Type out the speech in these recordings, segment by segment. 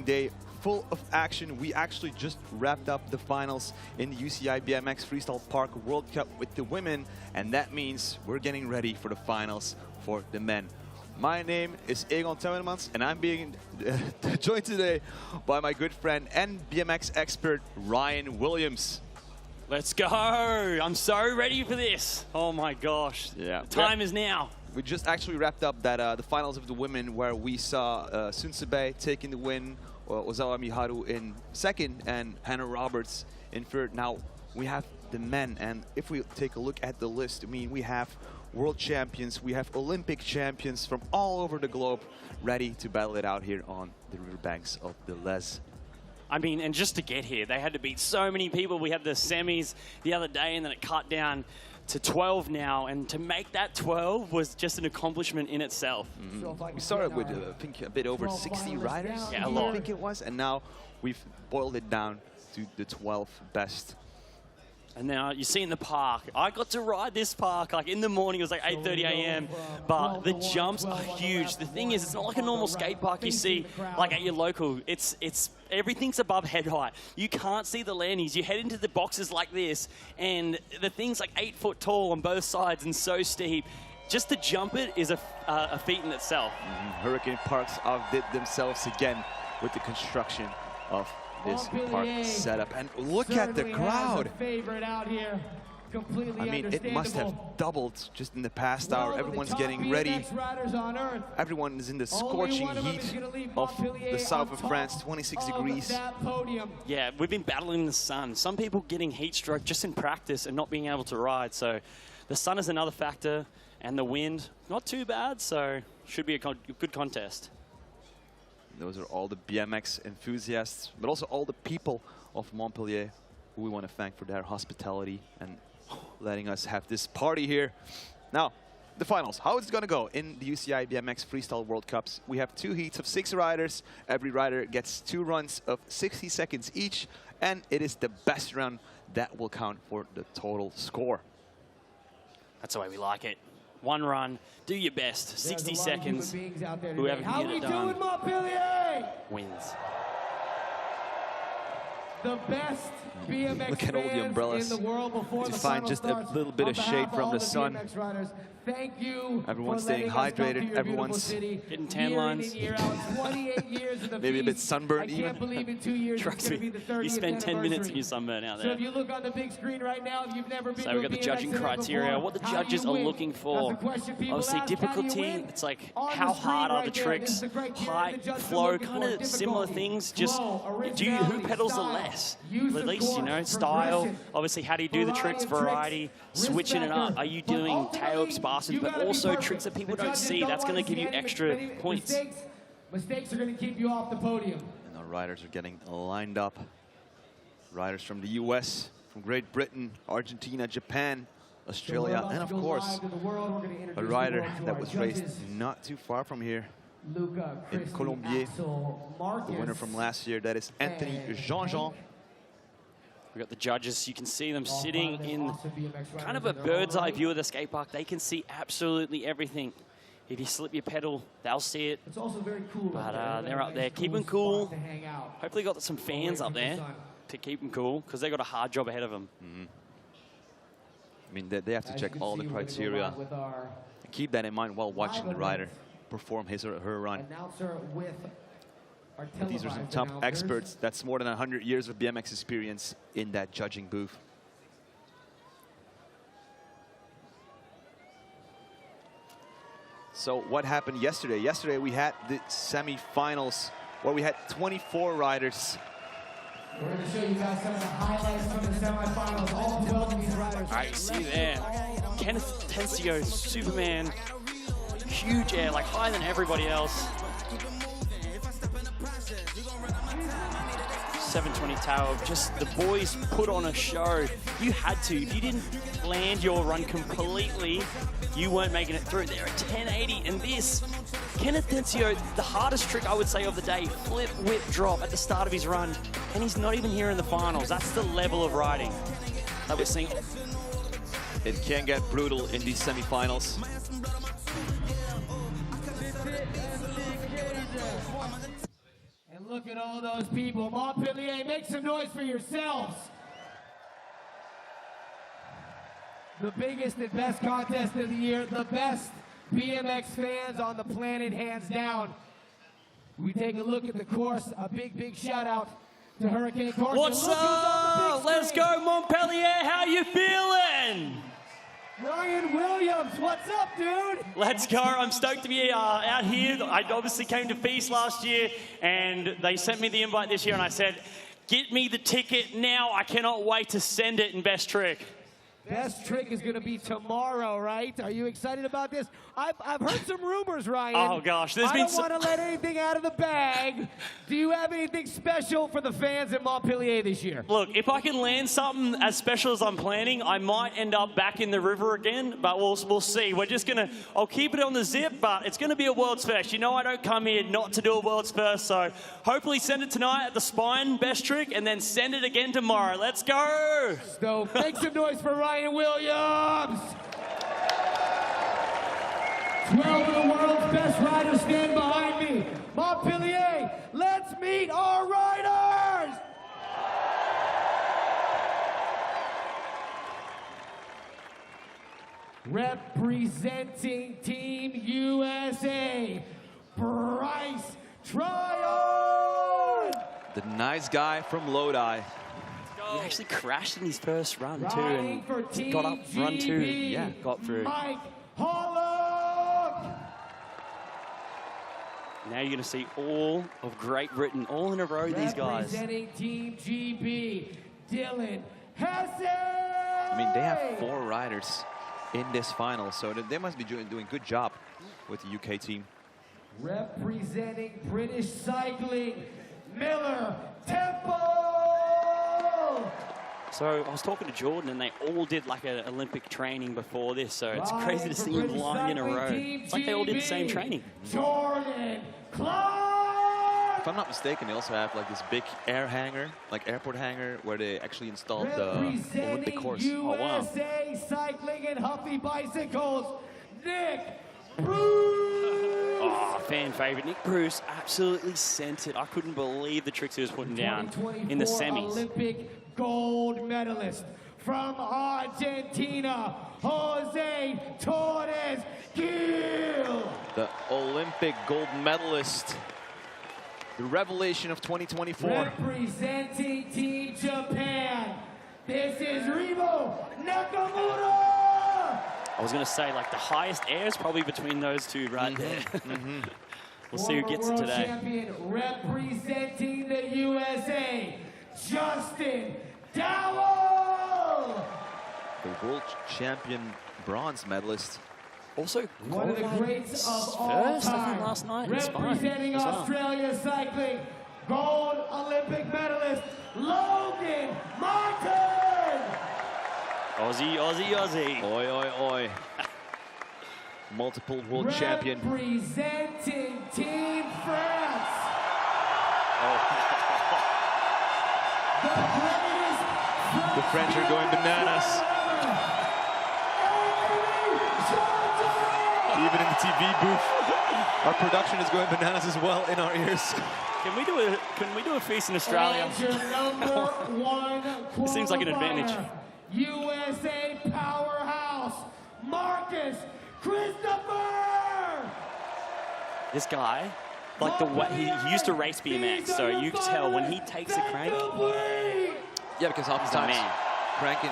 Day full of action. We actually just wrapped up the finals in the UCI BMX Freestyle Park World Cup with the women, and that means we're getting ready for the finals for the men. My name is Egon Temmermans, and I'm being joined today by my good friend and BMX expert Ryan Williams. Let's go! I'm so ready for this. Oh my gosh! Yeah, the time is now. We just actually wrapped up that the finals of the women, where we saw Sunsebe taking the win, Ozawa Miharu in second, and Hannah Roberts in third. Now we have the men, and if we take a look at the list, I mean, we have world champions, we have Olympic champions from all over the globe ready to battle it out here on the riverbanks of the Les. I mean, and just to get here, they had to beat so many people. We had the semis the other day, and then it cut down to 12 now, and to make that 12 was just an accomplishment in itself. We started with, I think, a bit over 60 riders, yeah, a lot. I think it was, and now we've boiled it down to the 12 best. And now you see in the park, I got to ride this park like in the morning. It was like 8:30 a.m. But the jumps are huge. The thing is, it's not like a normal skate park you see like at your local. It's everything's above head height. You can't see the landings. You head into the boxes like this, and the thing's like 8 foot tall on both sides and so steep. Just to jump it is a feat in itself. Hurricane Parks outdid themselves again with the construction of this park setup, and look at the crowd. I mean, it must have doubled just in the past hour. Everyone's getting ready. Everyone is in the scorching heat of the south of France, 26 degrees. Yeah, we've been battling the sun. Some people getting heat stroke just in practice and not being able to ride. So the sun is another factor, and the wind, not too bad. So should be a good contest. Those are all the BMX enthusiasts, but also all the people of Montpellier who we want to thank for their hospitality and letting us have this party here. Now, the finals. How it's going to go in the UCI BMX Freestyle World Cups. We have 2 heats of 6 riders. Every rider gets 2 runs of 60 seconds each, and it is the best run that will count for the total score. That's the way we like it. 1 run, do your best, 60 seconds, whoever can get it done wins. The best BMX Look at all the umbrellas in the world before to the find just a little bit of shade from the sun. Thank you. Everyone's staying hydrated. Everyone's getting tan lines. Maybe a bit sunburned even. Can't believe in 2 years Trust me, you spend 10 minutes in your sunburn out there. So if you look on the big screen right now, if you've never been so we've got the judging criteria, what the judges are looking for. Obviously difficulty, it's like how hard are the tricks, height, flow, kind of similar things. Just who pedals the less? At least, you know, style. Obviously, how do you do the tricks? Variety, switching it up. Are you doing tail spasms, but also tricks that people don't see? That's going to give you extra points. Mistakes are going to keep you off the podium. And our riders are getting lined up. Riders from the US, from Great Britain, Argentina, Japan, Australia, and of course, a rider that was raced not too far from here in Colombier, the winner from last year. That is Anthony Jean-Jean. We've got the judges. You can see them sitting in kind of a bird's eye view of the skate park. They can see absolutely everything. If you slip your pedal, they'll see it. It's also very cool. But they're up there keeping cool. Hopefully got some fans up there to keep them cool, because they've got a hard job ahead of them. I mean, they have to check all the criteria and keep that in mind while watching the rider perform his or her run. But these are some top experts. That's more than 100 years of BMX experience in that judging booth. So what happened yesterday? Yesterday we had the semi-finals where we had 24 riders. We're going to show you guys some of the highlights from the semi-finals. All 12 of these riders. All right, see there. Kenneth Tencio, Superman. Huge air, like higher than everybody else. 720 tower. Just the boys put on a show. You had to. If you didn't land your run completely, you weren't making it through. They're at 1080, and this, Kenneth Tencio, the hardest trick I would say of the day, flip, whip, drop at the start of his run, and he's not even here in the finals. That's the level of riding that we're seeing. It can get brutal in these semifinals. And look at all those people. Montpellier, make some noise for yourselves. The biggest and best contest of the year, the best BMX fans on the planet, hands down. We take a look at the course. A big shout out to Hurricane Carson. What's up? Let's go, Montpellier. How you feeling? Ryan Williams, what's up, dude? Let's go. I'm stoked to be out here. I obviously came to FISE last year, and they sent me the invite this year, and I said, get me the ticket now. I cannot wait to send it in Best Trick. Best Trick is going to be tomorrow, right? Are you excited about this? I've heard some rumors, Ryan. Oh, gosh. I don't want to let anything out of the bag. Do you have anything special for the fans in Montpellier this year? Look, if I can land something as special as I'm planning, I might end up back in the river again, but we'll see. We're just going to, I'll keep it on the zip, but it's going to be a World's First. You know I don't come here not to do a World's First, so hopefully send it tonight at the Spine Best Trick, and then send it again tomorrow. Let's go! So make some noise for Ryan Williams! 12 of the world's best riders stand behind me. Montpellier, let's meet our riders! Representing Team USA, Bryce Tryon! The nice guy from Lodi. He actually crashed in his first run, too, Riding for and Team got up, run 2, GB, yeah, got through. Mike Holland! Now you're going to see all of Great Britain, all in a row, these guys. Representing Team GB, Dylan Hesse! I mean, they have 4 riders in this final, so they must be doing a good job with the UK team. Representing British cycling, Miller Temple! So I was talking to Jordan, and they all did like an Olympic training before this, so it's crazy to see them lying in a row. It's like they all did the same training. Jordan Clark! If I'm not mistaken, they also have like this big air hangar, like airport hangar, where they actually installed the Olympic course. USA Oh wow! Cycling and Huffy Bicycles, Nick Bruce! Oh, fan favorite. Nick Bruce absolutely sent it. I couldn't believe the tricks he was putting down in the semis. Olympic gold medalist from Argentina, Jose Torres Gil. The Olympic gold medalist, the revelation of 2024. Representing Team Japan, this is Rivo Nakamura. I was going to say, like, the highest air is probably between those two right there. We'll see who gets it today. Champion representing the USA, Justin Dowell. The world champion bronze medalist. Also, One of the greats of all first, I think, time. last night in Spine Representing as well. Australia cycling, gold Olympic medalist, Logan Martin. Aussie, Aussie, Aussie. Oi, oi, oi. Multiple world champion. Representing Team France. The French are going bananas. Even in the TV booth, our production is going bananas as well in our ears. Can we do a feast in Australia? And your number one It seems like an advantage. qualifier, USA powerhouse, Marcus Christopher. This guy, like the way he used to race BMX, so you can tell when he takes a crank. Yeah, because He's a oftentimes man. cranking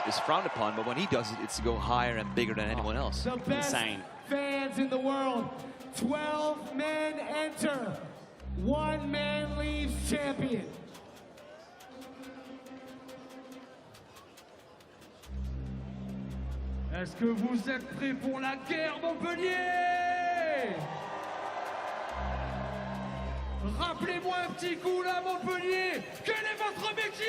is frowned upon, but when he does it, it's to go higher and bigger than anyone else. The best Insane. fans in the world. 12 men enter. 1 man leaves champion. Est-ce que vous êtes prêts pour la guerre, Montpellier? Rappelez-moi un petit coup là, Montpellier. Quel est votre métier?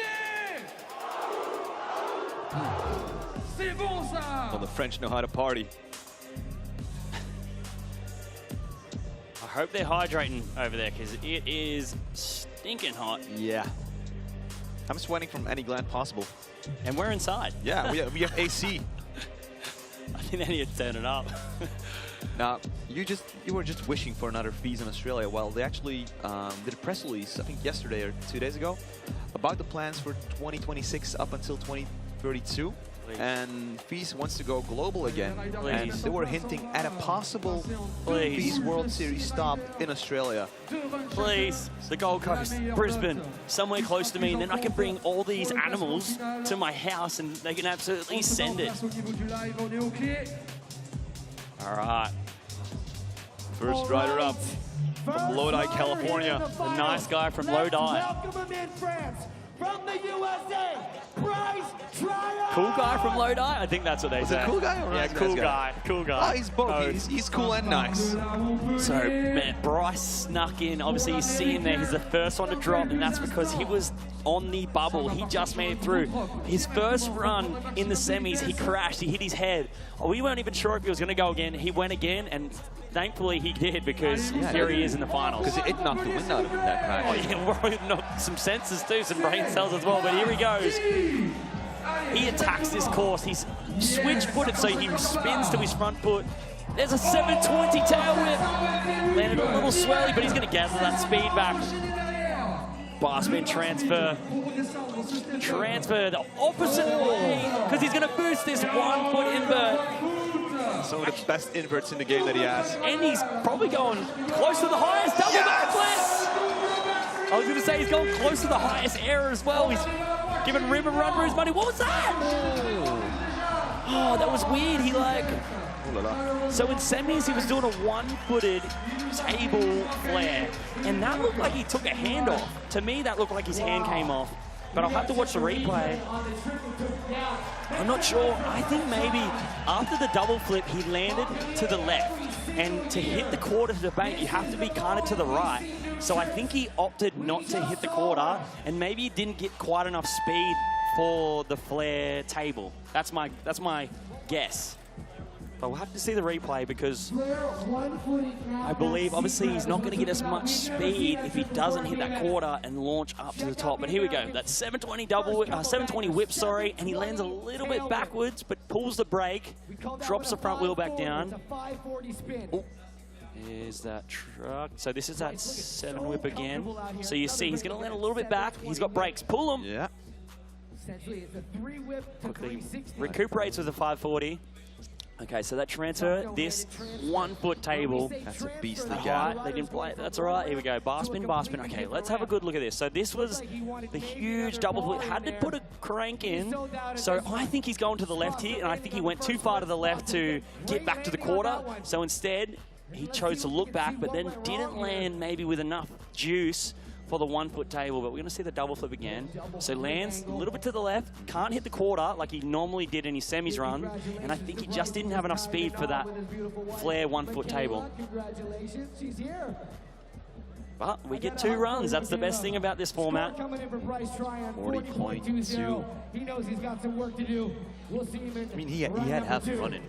C'est bon ça. Well, the French know how to party. I hope they're hydrating over there because it is stinking hot. Yeah. I'm sweating from any gland possible. And we're inside. Yeah, we have AC. I think they need to turn it up. Now, you were just wishing for another FISE in Australia. Well, they actually did a press release, I think yesterday or 2 days ago, about the plans for 2026 up until 2032. Please. And FISE wants to go global again. Please. And they were hinting at a possible FISE World Series stop in Australia. Please, the Gold Coast, Brisbane, somewhere close to me, and then I can bring all these animals to my house and they can absolutely send it. All right. First rider up from Lodi, California. The nice guy from Lodi. Welcome him in, France, from the USA, Bryce Tryon. Cool guy from Lodi? I think that's what they say. Cool guy or nice cool guy? Cool guy. Oh, he's both. He's cool and nice. So, man, Bryce snuck in. Obviously, you see him there. He's the first one to drop, and that's because he was on the bubble. He just made it through. His first run in the semis, he crashed. He hit his head. We weren't even sure if he was going to go again. He went again, and thankfully he did, because here he is in the finals. Because it knocked the wind out of him, that crash. Oh, yeah, well, knocked some senses too, some brain cells as well, but here he goes. He attacks this course. He's switch-footed, so he spins to his front foot. There's a 720 tail whip. Landed a little swirly, but he's going to gather that speed back. Bar spin transfer. Transfer the opposite way, because he's going to boost this 1 foot invert. Some of the best inverts in the game that he has. And he's probably going close to the highest double backflip. I was going to say he's going close to the highest error as well. He's giving Rim a run for his money. What was that? Oh, that was weird. He so in semis, he was doing a 1-footed table flare, and that looked like he took a hand off. To me, that looked like his hand came off, but I'll have to watch the replay. I'm not sure. I think maybe after the double flip, he landed to the left, and to hit the quarter to the bank, you have to be kind of to the right. So I think he opted not to hit the quarter, and maybe he didn't get quite enough speed for the flare table. That's my guess. But we'll have to see the replay, because I believe, obviously, he's not going to get as much speed if he doesn't hit that quarter and launch up to the top. But here we go. That 720 whip, sorry, and he lands a little bit backwards, but pulls the brake, drops the front wheel back down. Oh. Is that truck? So this is that 7 whip again. So you see he's going to land a little bit back. He's got brakes. Pull him. Yeah. Quickly recuperates with a 540. Okay, so that transfer, this 1 foot table. That's a beastly gap. They didn't play it. That's all right. Here we go. Bar spin, bar spin. Okay, let's have a good look at this. So this was the huge double flip. Had to put a crank in. So I think he's going to the left here, and I think he went too far to the left to get back to the quarter. So instead, he chose to look back, but then didn't land maybe with enough juice for the 1 foot table. But we're going to see the double flip again. So lands a little bit to the left, can't hit the quarter like he normally did in his semis run, and I think he just didn't have enough speed for that flare 1 foot table. But we get 2 runs. That's the best thing about this format. 40.2. He knows he's got some work to do. We'll see him. I mean, he had half the run in.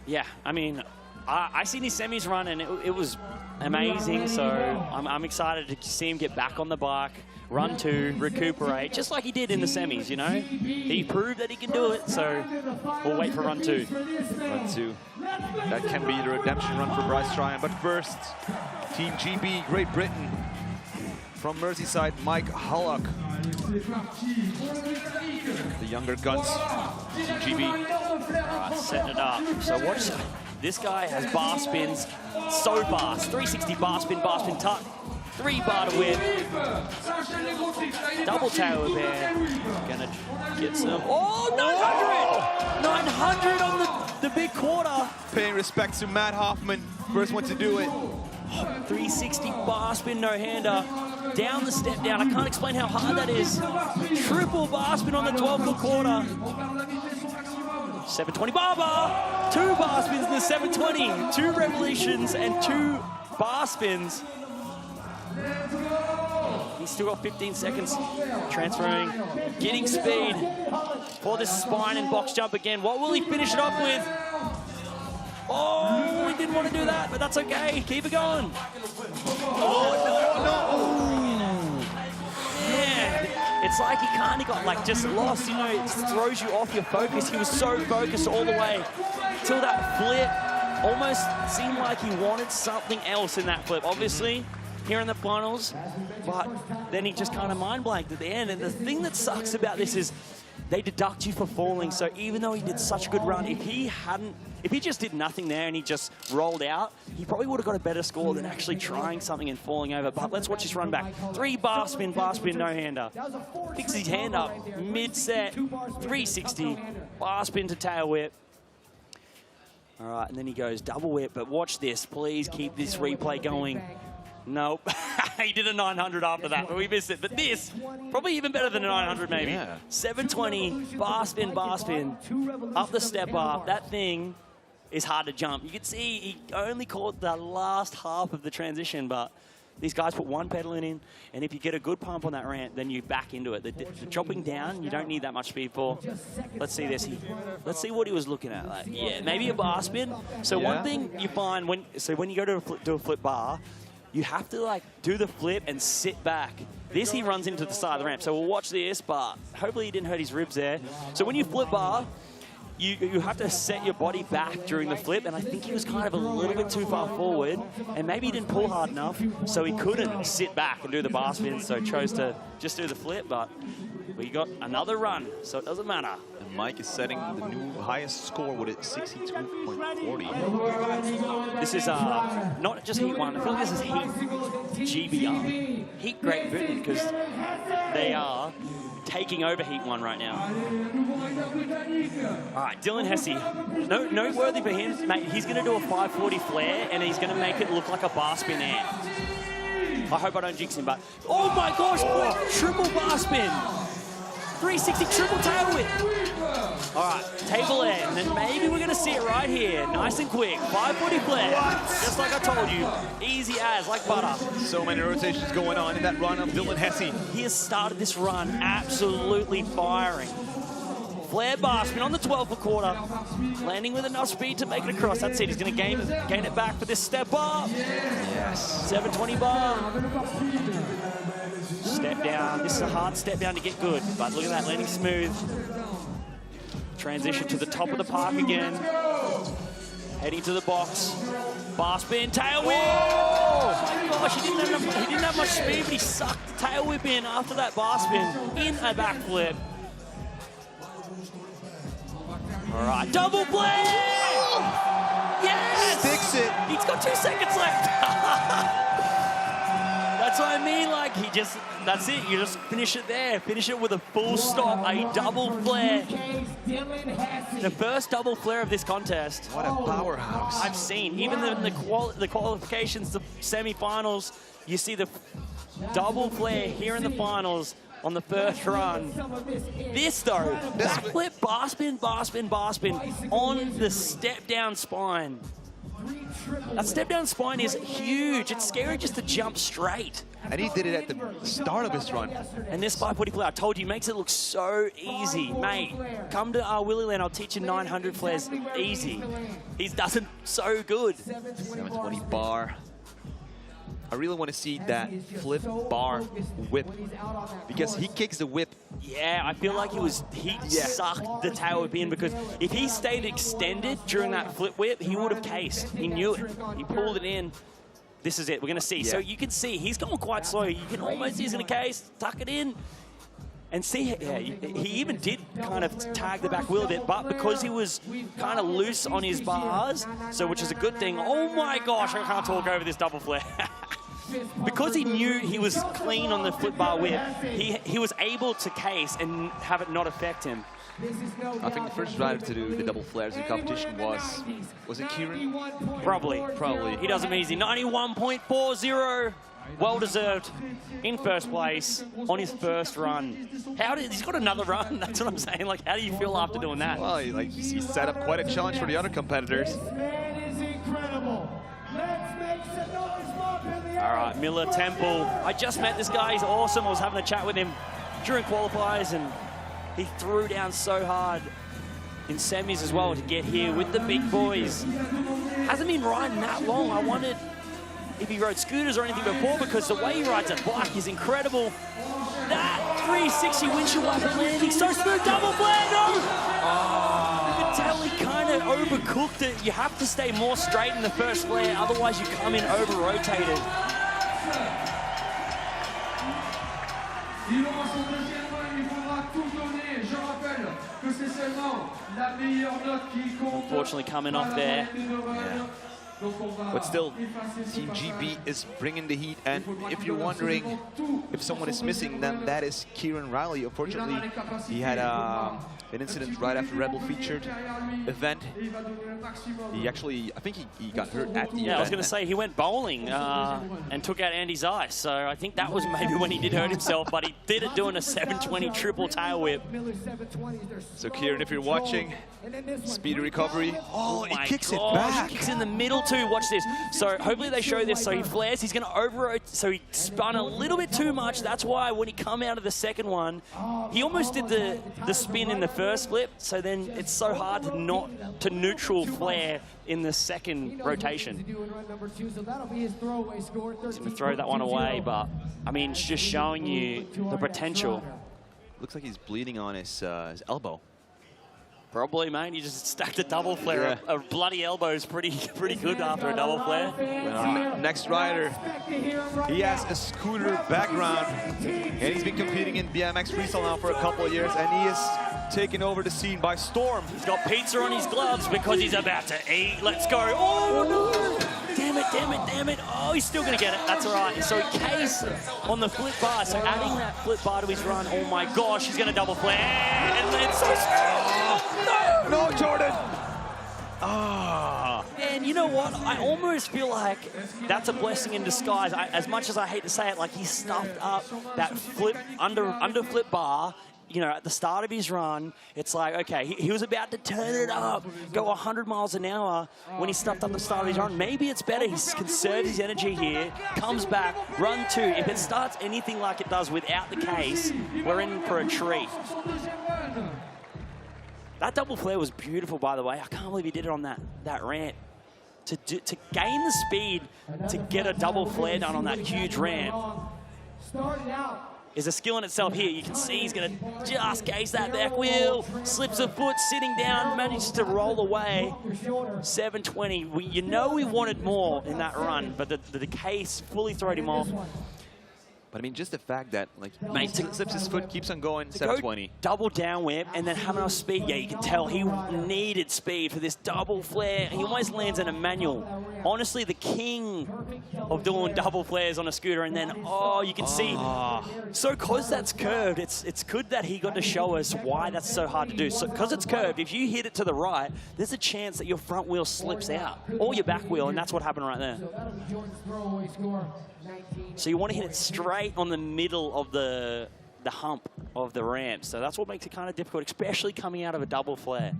Yeah, I mean, I seen his semis run, and it was amazing. So I'm excited to see him get back on the bike, run 2, recuperate, just like he did in the semis, you know? He proved that he can do it, so we'll wait for run 2. Run 2. That can be the redemption run for Bryce Tryon. But first, Team GB, Great Britain. From Merseyside, Mike Hullock. The younger guns, Team GB. Setting it up. So watch. This guy has bar spins so fast. 360 bar spin tuck. 3 bar to whip. Double tail whip there. Gonna get some. Oh, 900! 900 on the big quarter. Paying respect to Matt Hoffman. First one to do it. 360 bar spin no-hander. Down the step down. I can't explain how hard that is. Triple bar spin on the 12-foot quarter. 720 bar. 2 bar spins in the 720. 2 revolutions and 2 bar spins. He's still got 15 seconds. Transferring, getting speed for this spine and box jump again. What will he finish it up with? Oh, he didn't want to do that, but that's okay. Keep it going. Oh, no. Man, it's like he kind of got just lost, you know, it just throws you off your focus. He was so focused all the way till that flip. almost seemed like he wanted something else in that flip. Obviously, here in the finals, but then he just kind of mind blanked at the end. And the thing that sucks about this is they deduct you for falling. So even though he did such a good run, if he just did nothing there and he just rolled out, he probably would have got a better score than actually trying something and falling over. But let's watch this run back. 3 bar spin, no-hander. Picks his hand up mid-set, 360, bar spin to tail whip. All right, and then he goes double whip, but watch this. Please keep this replay going. Nope. He did a 900 after that, but we missed it. But this, probably even better than a 900 maybe. Yeah. 720, bar spin, up the step bar. That thing is hard to jump. You can see he only caught the last half of the transition, but these guys put one pedal in, and if you get a good pump on that ramp, then you back into it. The dropping down, you don't need that much speed for. Let's see this. Let's see what he was looking at. Like, yeah, maybe a bar spin. So one thing you find when you go to do a flip bar, you have to like do the flip and sit back. This he runs into the side of the ramp. So we'll watch this, but hopefully he didn't hurt his ribs there. So when you flip bar, you have to set your body back during the flip, and I think he was kind of a little bit too far forward, and maybe he didn't pull hard enough, so he couldn't sit back and do the bar spin, so chose to just do the flip, but we got another run, so it doesn't matter. And Mike is setting the new highest score with it, 62.40. This is not just Heat 1, I feel like this is Heat GBR. Heat Great Britain, because they are taking over Heat 1 right now. All right, Dylan Hesse. Noteworthy for him, mate, he's going to do a 540 flare, and he's going to make it look like a bar spin air. I hope I don't jinx him, but... Oh my gosh, triple bar spin. 360 triple tail whip. All right, table air, and then maybe we're going to see it right here. Nice and quick, 540 flare. Just like I told you, easy as, like butter. So many rotations going on in that run of Dylan Hesse. He has started this run absolutely firing. Flare bar spin on the 12th quarter, landing with enough speed to make it across. That's it, he's going to gain it back for this step up. Yes. 720 bar. Step down. This is a hard step down to get good, but look at that, landing smooth. Transition to the top of the park again. Heading to the box. Bar spin, tail whip! Oh my gosh, he didn't have much speed, but he sucked the tail whip in after that bar spin in a backflip. All right, double flare! Yes! Sticks it. He's got 2 seconds left. That's what I mean, like that's it, you just finish it there. Finish it with a full stop, a double flare. The first double flare of this contest. What a powerhouse. I've seen, even in the qualifications, the semi-finals, you see the double flare here in the finals on the first run. This though, backflip, bar spin on the step down spine. That step down spine is huge. It's scary just to jump straight. And he did it at the start of his run. And this 540 flare, I told you, makes it look so easy. Mate, come to our Willy Land, I'll teach you 900 flares easy. He does it so good. 720 bar. I really want to see that flip bar whip, because he kicks the whip. Yeah, I feel like he sucked the tail whip in, because if he stayed extended during that flip whip, he would have cased. He knew it. He pulled it in. This is it. We're going to see. Yeah. So you can see he's going quite slow. You can almost see he's going to case, tuck it in. And see, yeah, he even did kind of tag the back wheel a bit, but because he was kind of loose on his bars, so which is a good thing. Oh my gosh, I can't talk over this double flare. Because he knew he was clean on the flip bar whip, he was able to case and have it not affect him. I think the first rider to do the double flares in competition was it Kieran? Probably. He does them easy. 91.40. Well deserved in first place on his first run. He's got another run. That's what I'm saying. Like, how do you feel after doing that? Well, he set up quite a challenge for the other competitors. Man is incredible. Let's make some noise, Montpellier. All right, Miller Temple. I just met this guy. He's awesome. I was having a chat with him during qualifiers, and he threw down so hard in semis as well to get here with the big boys. Hasn't been riding that long. I wondered if he rode scooters or anything before, because the way he rides a bike is incredible. That 360 windshield wiper landing, so smooth, double flare, no! You can tell he kind of haven't overcooked it. You have to stay more straight in the first flare, otherwise you come in over-rotated. Il aura son deuxième run, il faudra tout donner. Je rappelle que c'est seulement la meilleure note qui compte. Unfortunately coming off there. Yeah. But still, Team GB is bringing the heat, and if you're wondering if someone is missing, then that is Kieran Riley. Unfortunately, he had an incident right after Rebel featured event. He actually, I think he got hurt at the event. Yeah, I was going to say, he went bowling and took out Andy's ice, so I think that was maybe when he did hurt himself, but he did it doing a 720 triple tail whip. So Kieran, if you're watching, speedy recovery. Oh, he kicks it back. He kicks in the middle too. Watch this. So hopefully they show this. So he flares. He's going to over-rotate. So he spun a little bit too much. That's why when he come out of the second one, he almost did the spin in the first flip. So then it's so hard to not to neutral flare in the second rotation. He's going to throw that one away, but I mean, it's just showing you the potential. Looks like he's bleeding on his elbow. Probably, mate. You just stacked a double flare. Yeah. A bloody elbow is pretty good after a double flare. Next rider, he has a scooter background, and he's been competing in BMX Freestyle now for a couple of years, and he is taking over the scene by storm. He's got pizza on his gloves because he's about to eat. Let's go. Oh, no. Damn it, damn it, damn it. Oh, he's still going to get it. That's all right. So case on the flip bar. So adding that flip bar to his run. Oh, my gosh. He's going to double flare. And it's so no, Jordan. Ah. And you know what? I almost feel like that's a blessing in disguise. As much as I hate to say it, like he stuffed up that flip under flip bar. You know, at the start of his run, it's like, okay, he was about to turn it up, go 100 miles an hour when he stuffed up the start of his run. Maybe it's better he conserves his energy here, comes back, run two. If it starts anything like it does without the case, we're in for a treat. That double flare was beautiful, by the way. I can't believe he did it on that ramp. To gain the speed to get a double flare done on that huge ramp is a skill in itself here. You can see he's going to just case that back wheel, slips a foot, sitting down, manages to roll away. 720. You know we wanted more in that run, but the case fully throwed him off. But I mean, just the fact that, like, mate, slips his foot, keeps on going, 720. Double down whip and then have enough speed. Yeah, you can tell he needed speed for this double flare. He almost lands in a manual. Honestly, the king of doing double flares on a scooter, and then, oh, you can see. So because that's curved, it's good that he got to show us why that's so hard to do. So because it's curved, if you hit it to the right, there's a chance that your front wheel slips out, or your back wheel, and that's what happened right there. So you want to hit it straight on the middle of the hump of the ramp. So that's what makes it kind of difficult, especially coming out of a double flare.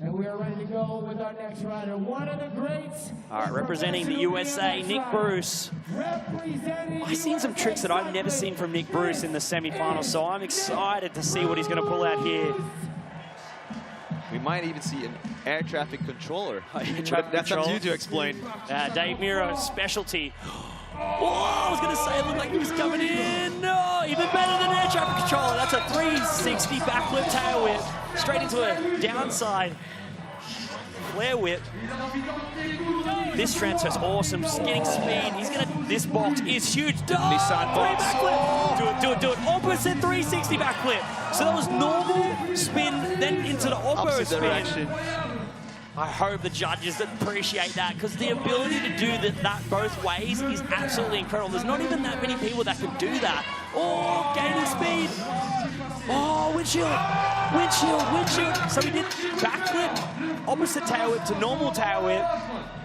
And we are ready to go with our next rider, one of the greats. All right, representing the USA, Nick Bruce. I've seen some tricks that I've never seen from Nick Bruce in the semifinals, so I'm excited to see what he's going to pull out here. We might even see an air traffic controller. That's up to you to explain. Dave Miro's specialty. Oh, I was going to say it looked like he was coming in. No, even better than air traffic controller. That's a 360 backflip tail whip. Straight into a downside flare whip. This transfer's awesome. Just getting speed. He's going to, this box is huge. Nissan box. Backflip. Do it. Opposite 360 backflip. So that was normal spin, then into the opposite spin. Direction. I hope the judges appreciate that, because the ability to do that both ways is absolutely incredible. There's not even that many people that can do that. Oh, gaining speed. Oh, windshield. So he did backflip, opposite tail whip to normal tail whip.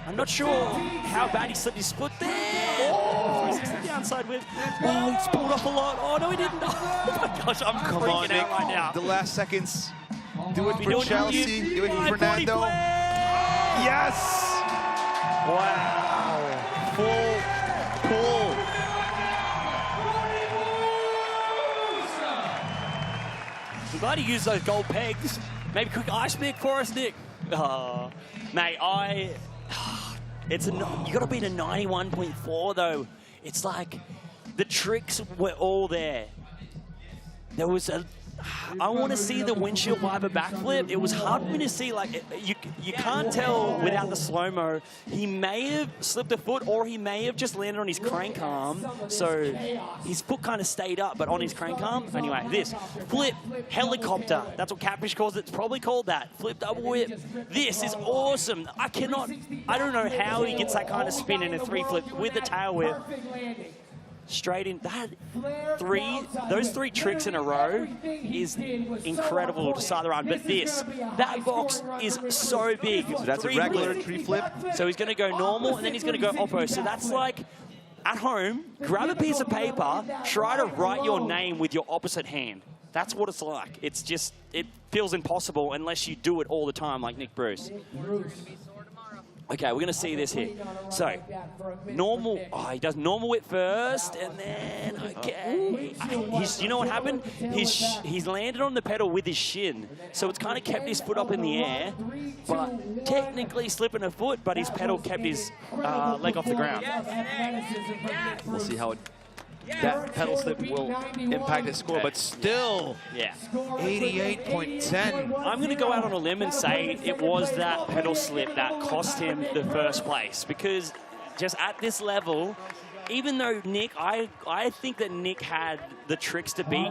I'm not sure how bad he slipped his foot there. Oh, 360 downside whip. Oh, he's pulled off a lot. Oh, no, he didn't. Oh, my gosh, I'm freaking out right now. The last seconds. Do it for Chelsea. Do it for Fernando. Yes! Wow. Full pull. We're glad he used those gold pegs. Maybe quick ice pick for us, Nick. Mate, you got to beat a 91.4 though. It's like the tricks were all there. There was I want to see the windshield wiper backflip. It was hard for me to see. Like, you can't tell without the slow-mo. He may have slipped a foot, or he may have just landed on his crank arm. So his foot kind of stayed up, but on his crank arm. Anyway, this flip helicopter. That's what Catfish calls it. It's probably called that. Flip double whip. This is awesome. I don't know how he gets that kind of spin in a 3-flip with the tail whip. Straight in. Those three tricks in a row is incredible to start the run. But that box is so big. So that's a regular 3-flip. So he's going to go normal, and then he's going to go oppo. So that's like, at home, grab a piece of paper, try to write your name with your opposite hand. That's what it's like. It's just, it feels impossible unless you do it all the time like Nick Bruce. Okay, we're going to see this here. So, normal, he does normal whip first, and then, okay. You know what happened? He's landed on the pedal with his shin, so it's kind of kept his foot up in the air, but technically slipping a foot, but his pedal kept his leg off the ground. We'll see how that pedal slip will impact his score, but still, 88.10. I'm going to go out on a limb and say it was that pedal slip that cost him the first place, because just at this level, even though Nick, I think that Nick had the tricks to be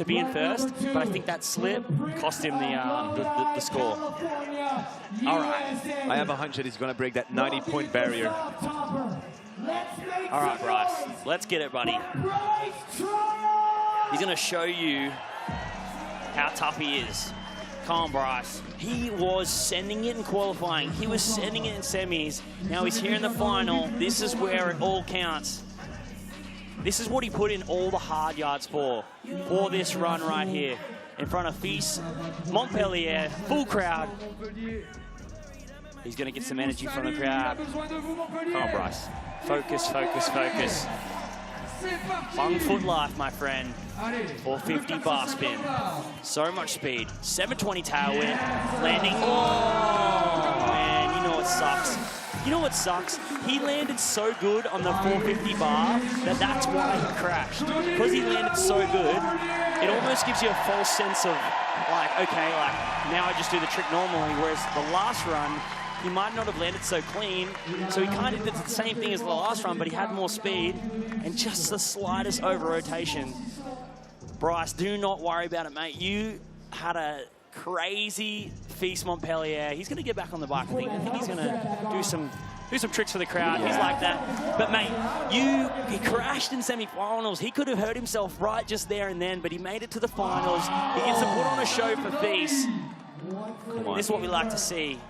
in first, but I think that slip cost him the score. All right. I have a hunch that he's going to break that 90-point barrier. All right, Bryce, let's get it, buddy. He's going to show you how tough he is. Come on, Bryce. He was sending it in qualifying. He was sending it in semis. Now he's here in the final. This is where it all counts. This is what he put in all the hard yards for this run right here. In front of FISE, Montpellier, full crowd. He's going to get some energy from the crowd. Come on, Bryce. Focus, focus, focus. Bung foot life, my friend. 450 bar spin. So much speed. 720 tail whip. Landing. Oh, man, you know what sucks? You know what sucks? He landed so good on the 450 bar that's why he crashed. Because he landed so good, it almost gives you a false sense of, like, okay, like, now I just do the trick normally, whereas the last run, he might not have landed so clean, so he kind of did the same thing as the last run, but he had more speed and just the slightest over-rotation. Bryce, do not worry about it, mate. You had a crazy FISE Montpellier. He's going to get back on the bike. I think he's going to do some tricks for the crowd. He's like that. But, mate, he crashed in semi-finals. He could have hurt himself right just there and then, but he made it to the finals. He gets to put on a show for FISE. This is what we like to see.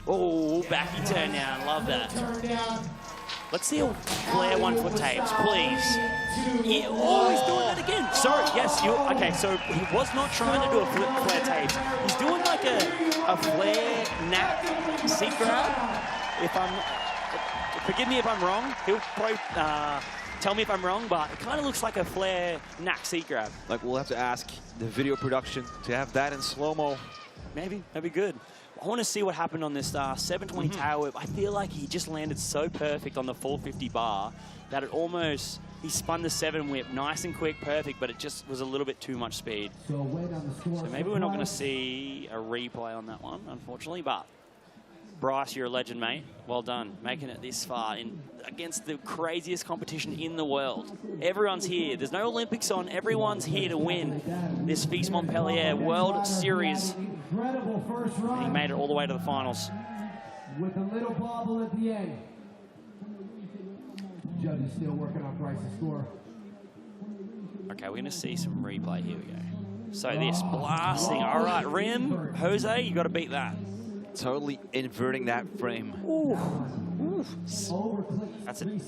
Oh, backy turn down. Love that. Let's see a flare 1-foot tapes, please. Yeah, oh, he's doing that again. Sorry, yes, okay, so he was not trying to do a flare tapes. He's doing like a flare knack seat grab. Forgive me if I'm wrong. He'll probably tell me if I'm wrong, but it kind of looks like a flare knack seat grab. Like, we'll have to ask the video production to have that in slow-mo. Maybe, that'd be good. I want to see what happened on this 720 tail whip. I feel like he just landed so perfect on the 450 bar that it almost, he spun the 7 whip nice and quick, perfect, but it just was a little bit too much speed. So maybe we're not going to see a replay on that one, unfortunately, but Bryce, you're a legend, mate. Well done, making it this far against the craziest competition in the world. Everyone's here. There's no Olympics on. Everyone's here to win this FISE Montpellier World Series. And he made it all the way to the finals. With a little bobble at the end. Judge is still working on Bryce's score. Okay, we're going to see some replay. Here we go. So this blasting. All right, rim. Jose, you got to beat that. Totally inverting that frame. Ooh. Ooh. That's it.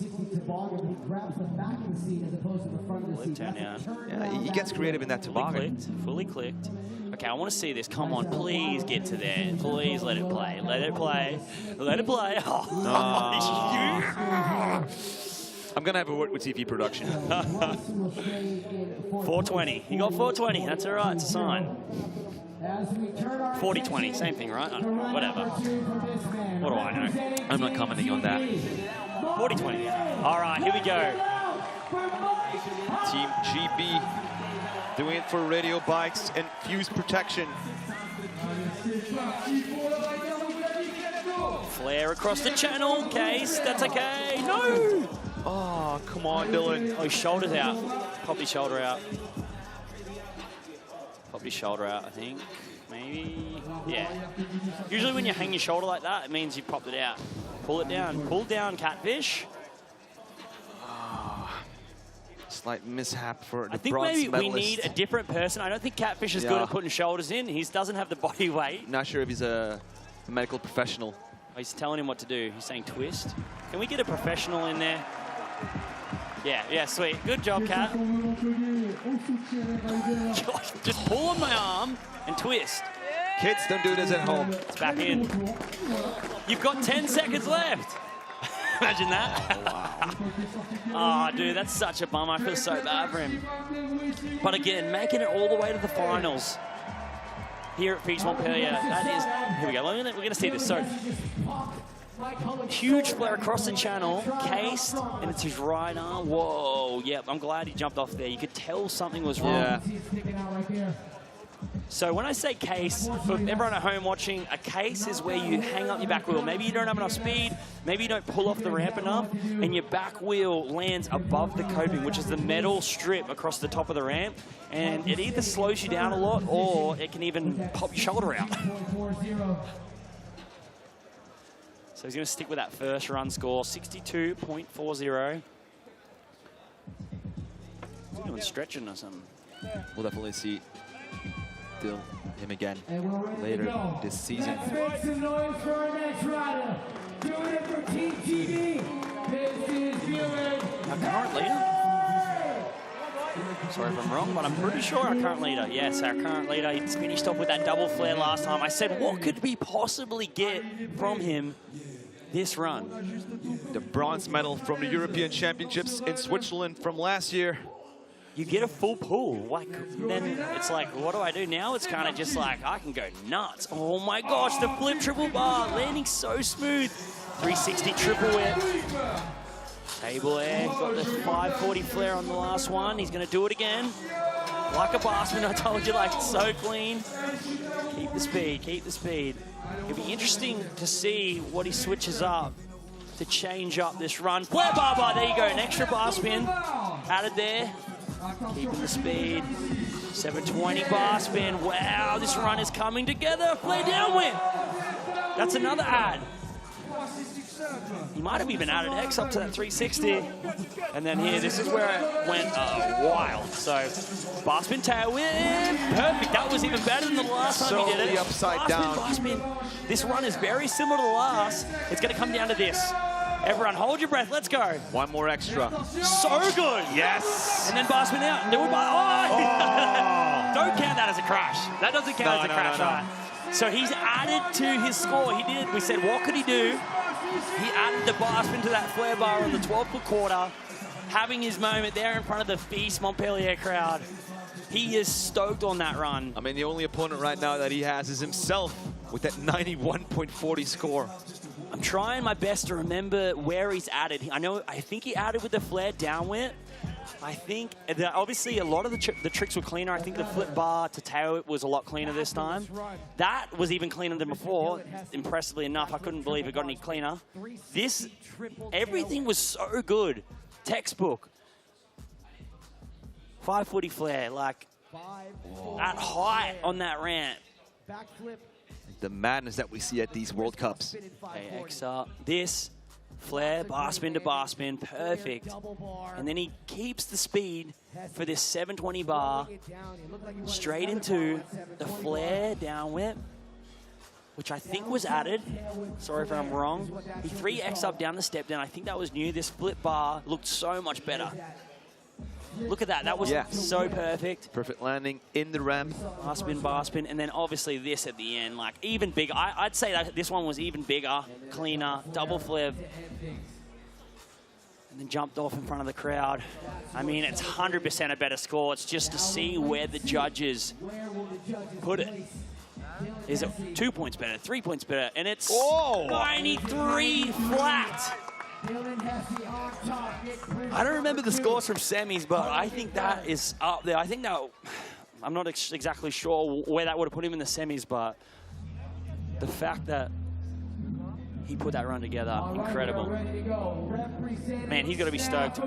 Flip turn down. Yeah, he gets creative in that toboggan. Fully clicked. Okay, I want to see this. Come on, please get to there. Please let it play. Let it play. Let it play. Oh. I'm going to have a word with TV production. 420. He got 420. That's all right. It's a sign. 40-20, same thing, right? Whatever. What do I know? I'm not commenting on that. 40-20. All right, here we go. Team GB Doing it for radio bikes and fuse protection. Flare across the channel. Case, that's okay. No! Oh, come on, Dylan. Oh, his shoulder's out. Popped his shoulder out. Popped his shoulder out, I think. Maybe. Yeah. Usually when you hang your shoulder like that, it means you popped it out. Pull it down. Pull down, Catfish. Slight mishap for the I think bronze maybe medalist. we need a different person. I don't think Catfish is good at putting shoulders in. He doesn't have the body weight. Not sure if he's a medical professional. Oh, he's telling him what to do. He's saying twist. Can we get a professional in there? Yeah, sweet. Good job, Cat. Just pull on my arm and twist. Kids, don't do this at home. It's back in. You've got 10 seconds left. Imagine that. Oh, dude, that's such a bummer. I feel so bad for him. But again, making it all the way to the finals here at FISE Montpellier. That is, here we go. We're going to see this. So, huge flare across the channel, cased, and it's his right arm. Whoa, yep, I'm glad he jumped off there. You could tell something was wrong. Yeah. So when I say case, for everyone at home watching, a case is where you hang up your back wheel. Maybe you don't have enough speed, maybe you don't pull off the ramp enough, and your back wheel lands above the coping, which is the metal strip across the top of the ramp, and it either slows you down a lot, or it can even pop your shoulder out. So he's going to stick with that first run score, 62.40. He's doing stretching or something. We'll definitely see him again later this season. Let's make some noise for our next rider. Doing it for Team TV. This is Buick. Our current leader? Sorry if I'm wrong, but I'm pretty sure our current leader. Yes, our current leader. He's finished off with that double flare last time. I said, what could we possibly get from him this run? The bronze medal from the European Championships in Switzerland from last year. You get a full pool. Like, then it's like, what do I do now? It's kind of just like, I can go nuts. Oh my gosh, the flip triple bar, landing so smooth. 360 triple whip. Table air, got the 540 flare on the last one. He's going to do it again. Like a barsman, I told you, like, it's so clean. Keep the speed, keep the speed. It'll be interesting to see what he switches up to change up this run. Flare bar, there you go, an extra bar spin added there. Keeping the speed. 720 bar spin. Wow, this run is coming together. Flare down whip. That's another add. He might have even added X up to that 360. And then here, this is where it went wild. So, bar spin tail whip. Perfect. That was even better than the last time he did it. The upside down. Bar spin. This run is very similar to the last. It's going to come down to this. Everyone, hold your breath. Let's go. One more extra. So good. Yes. And then bar spin out. And then we'll Don't count that as a crash. That doesn't count as a crash. Right? So he's added to his score. He did. We said, what could he do? He added the bar spin to that flare bar on the 12-foot quarter, having his moment there in front of the FISE Montpellier crowd. He is stoked on that run. I mean, the only opponent right now that he has is himself with that 91.40 score. I'm trying my best to remember where he's added. I think he added with the flare down whip. I think that obviously a lot of the tricks were cleaner. I think the flip bar to tail whip was a lot cleaner this time. That was even cleaner than before. Impressively enough, I couldn't believe it got any cleaner. This, everything was so good. Textbook. 540 flare, like that height on that ramp. Backflip. The madness that we see at these World Cups. Okay, X up. This, flare, bar spin to bar spin, perfect. And then he keeps the speed for this 720 bar straight into the flare down whip, which I think was added. Sorry if I'm wrong. He 3X up down the step down. I think that was new. This flip bar looked so much better. Look at that. That was so perfect. Perfect landing in the ramp. Bar spin, and then obviously this at the end, like even bigger. I'd say that this one was even bigger, cleaner, double flip. And then jumped off in front of the crowd. I mean, it's 100% a better score. It's just to see where the judges put it. Is it 2 points better, 3 points better? And it's 93 flat. I don't remember the scores from semis, but I think that is up there. I think that I'm not exactly sure where that would have put him in the semis, but the fact that he put that run together, incredible. Man, he's got to be stoked.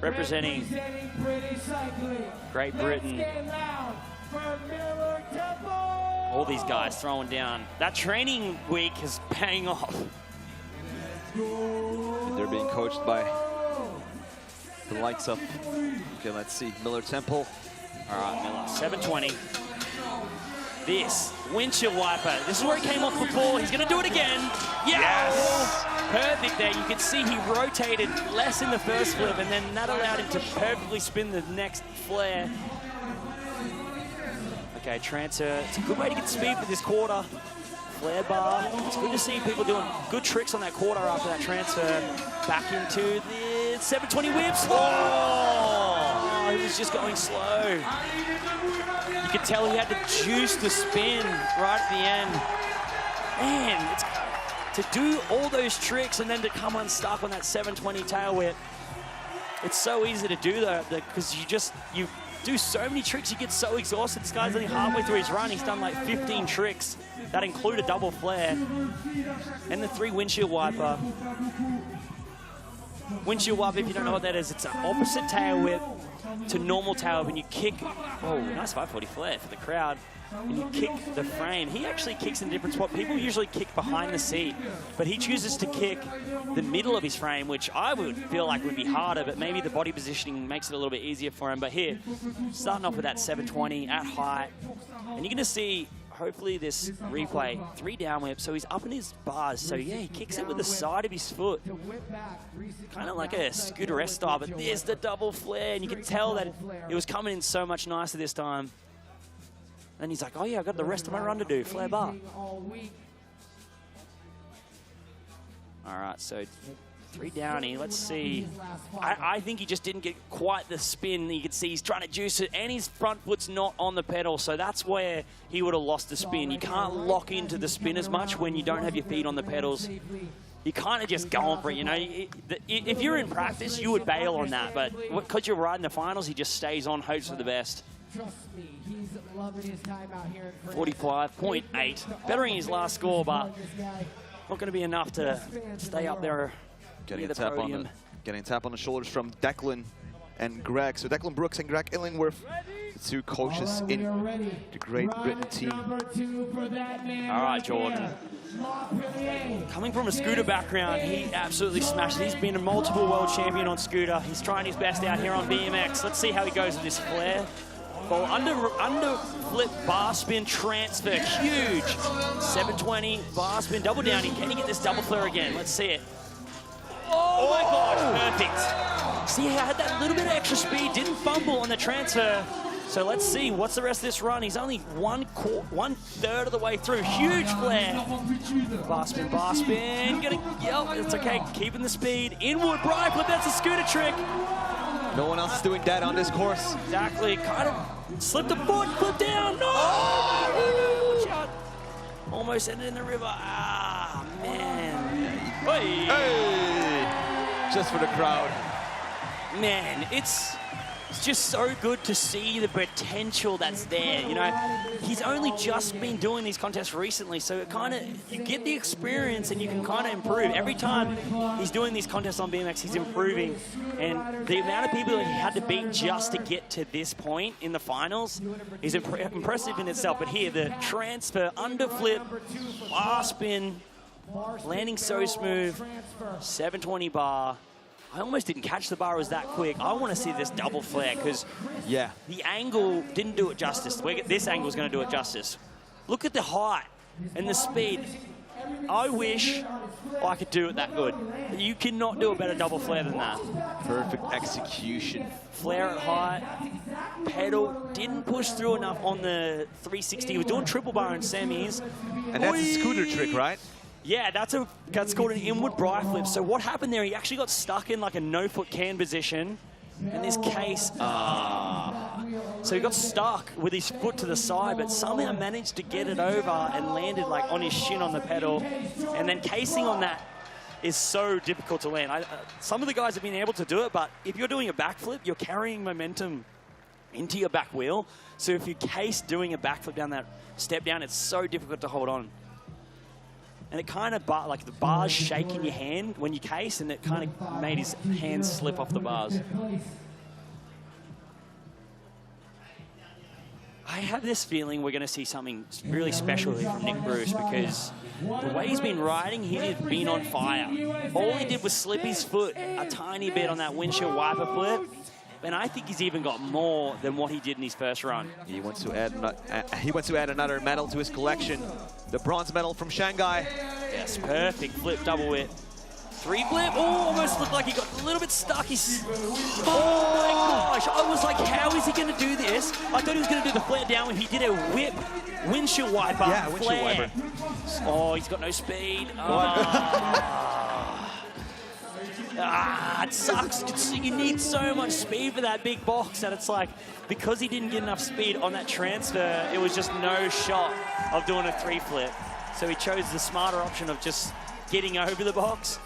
Representing Great Britain. All these guys throwing down. That training week is paying off. They're being coached by the likes of, okay, let's see, Miller Temple. All right, Miller, 720. This, windshield wiper. This is where he came off before. He's going to do it again. Yes! Perfect there. You can see he rotated less in the first flip, and then that allowed him to perfectly spin the next flare. Okay, transfer. It's a good way to get speed with this quarter. Flare bar. It's good to see people doing good tricks on that quarter after that transfer. Back into the 720 whips. Oh, he was just going slow. You could tell he had to juice the spin right at the end. Man, to do all those tricks and then to come unstuck on that 720 tail whip. It's so easy to do that because you do so many tricks, you get so exhausted. This guy's only halfway through his run. He's done like 15 tricks. That include a double flare and the 3 windshield wiper. Windshield wiper, if you don't know what that is, it's an opposite tail whip to normal tail whip, and you kick. Oh, nice 540 flare for the crowd. And you kick the frame. He actually kicks in a different spot. People usually kick behind the seat, but he chooses to kick the middle of his frame, which I would feel like would be harder, but maybe the body positioning makes it a little bit easier for him. But here, starting off with that 720 at height, and you're going to see, hopefully, this replay, 3 down whips, so he's up in his bars. So yeah, he kicks it with the side of his foot. Kind of like a scooter S style, but there's the double flare, and you can tell that it was coming in so much nicer this time. And he's like, oh yeah, I've got the rest of my run to do, flare bar. All right, so 3 downy, let's see. I think he just didn't get quite the spin. You can see he's trying to juice it, and his front foot's not on the pedal, so that's where he would have lost the spin. You can't lock into the spin as much when you don't have your feet on the pedals. You kind of just go on for it, you know. If you're in practice, you would bail on that, but because you're riding the finals, he just stays on, hopes for the best. Trust me, he's loving his time out here in 45.8, bettering his last score, but not going to be enough to stay up there. Getting a tap on the shoulders from Declan and Greg. So Declan Brooks and Greg Illingworth, the 2 coaches in the Great Britain team. All right, Jordan. Coming from a scooter background, he absolutely smashed it. He's been a multiple world champion on scooter. He's trying his best out here on BMX. Let's see how he goes with this flare. Well, under flip bar spin transfer, huge. 720 bar spin double downy. Can he get this double flare again? Let's see it. Oh my gosh, perfect. See, he had that little bit of extra speed, didn't fumble on the transfer. So let's see, what's the rest of this run? He's only 1/3 of the way through. Huge flare. Bar spin, bar spin. Yep, it's okay. Keeping the speed. Inward bri flip, that's a scooter trick. No one else is doing that on this course. Exactly, kind of slipped the foot, flip down. No! Oh! Watch out. Almost ended in the river. Ah, man. Hey! Hey! Just for the crowd. Man, it's just so good to see the potential that's there. You know, he's only just been doing these contests recently, so it kind of, you get the experience and you can kind of improve. Every time he's doing these contests on BMX, he's improving. And the amount of people that he had to beat just to get to this point in the finals is impressive in itself. But here, the transfer, underflip, bar spin, landing so smooth, 720 bar. I almost didn't catch the bar, it was that quick. I want to see this double flare because the angle didn't do it justice. This angle is going to do it justice. Look at the height and the speed. I wish I could do it that good. You cannot do a better double flare than that. Perfect execution. Flare at height. Pedal didn't push through enough on the 360. He was doing triple bar in semis. And that's a scooter trick, right? Yeah, that's called an inward bri flip. So what happened there, he actually got stuck in like a no-foot can position. In this case, so he got stuck with his foot to the side, but somehow managed to get it over and landed like on his shin on the pedal. And then casing on that is so difficult to land. Some of the guys have been able to do it, but if you're doing a backflip, you're carrying momentum into your back wheel. So if you case doing a backflip down that step down, it's so difficult to hold on. And it kind of, like the bars shake in your hand when you case, and it kind of made his hands slip off the bars. I have this feeling we're going to see something really special here from Nick Bruce, because the way he's been riding, he has been on fire. All he did was slip his foot a tiny bit on that windshield wiper flip, and I think he's even got more than what he did in his first run. He wants to add another medal to his collection, the bronze medal from Shanghai. Yes, perfect flip, double whip. 3 flip, oh, almost looked like he got a little bit stuck. Oh my gosh, I was like, how is he gonna do this? I thought he was gonna do the flare down when he did a whip, windshield wiper, yeah, windshield wiper. Oh, he's got no speed. It sucks. You need so much speed for that big box that it's like, because he didn't get enough speed on that transfer, it was just no shot of doing a 3 flip. So he chose the smarter option of just getting over the box,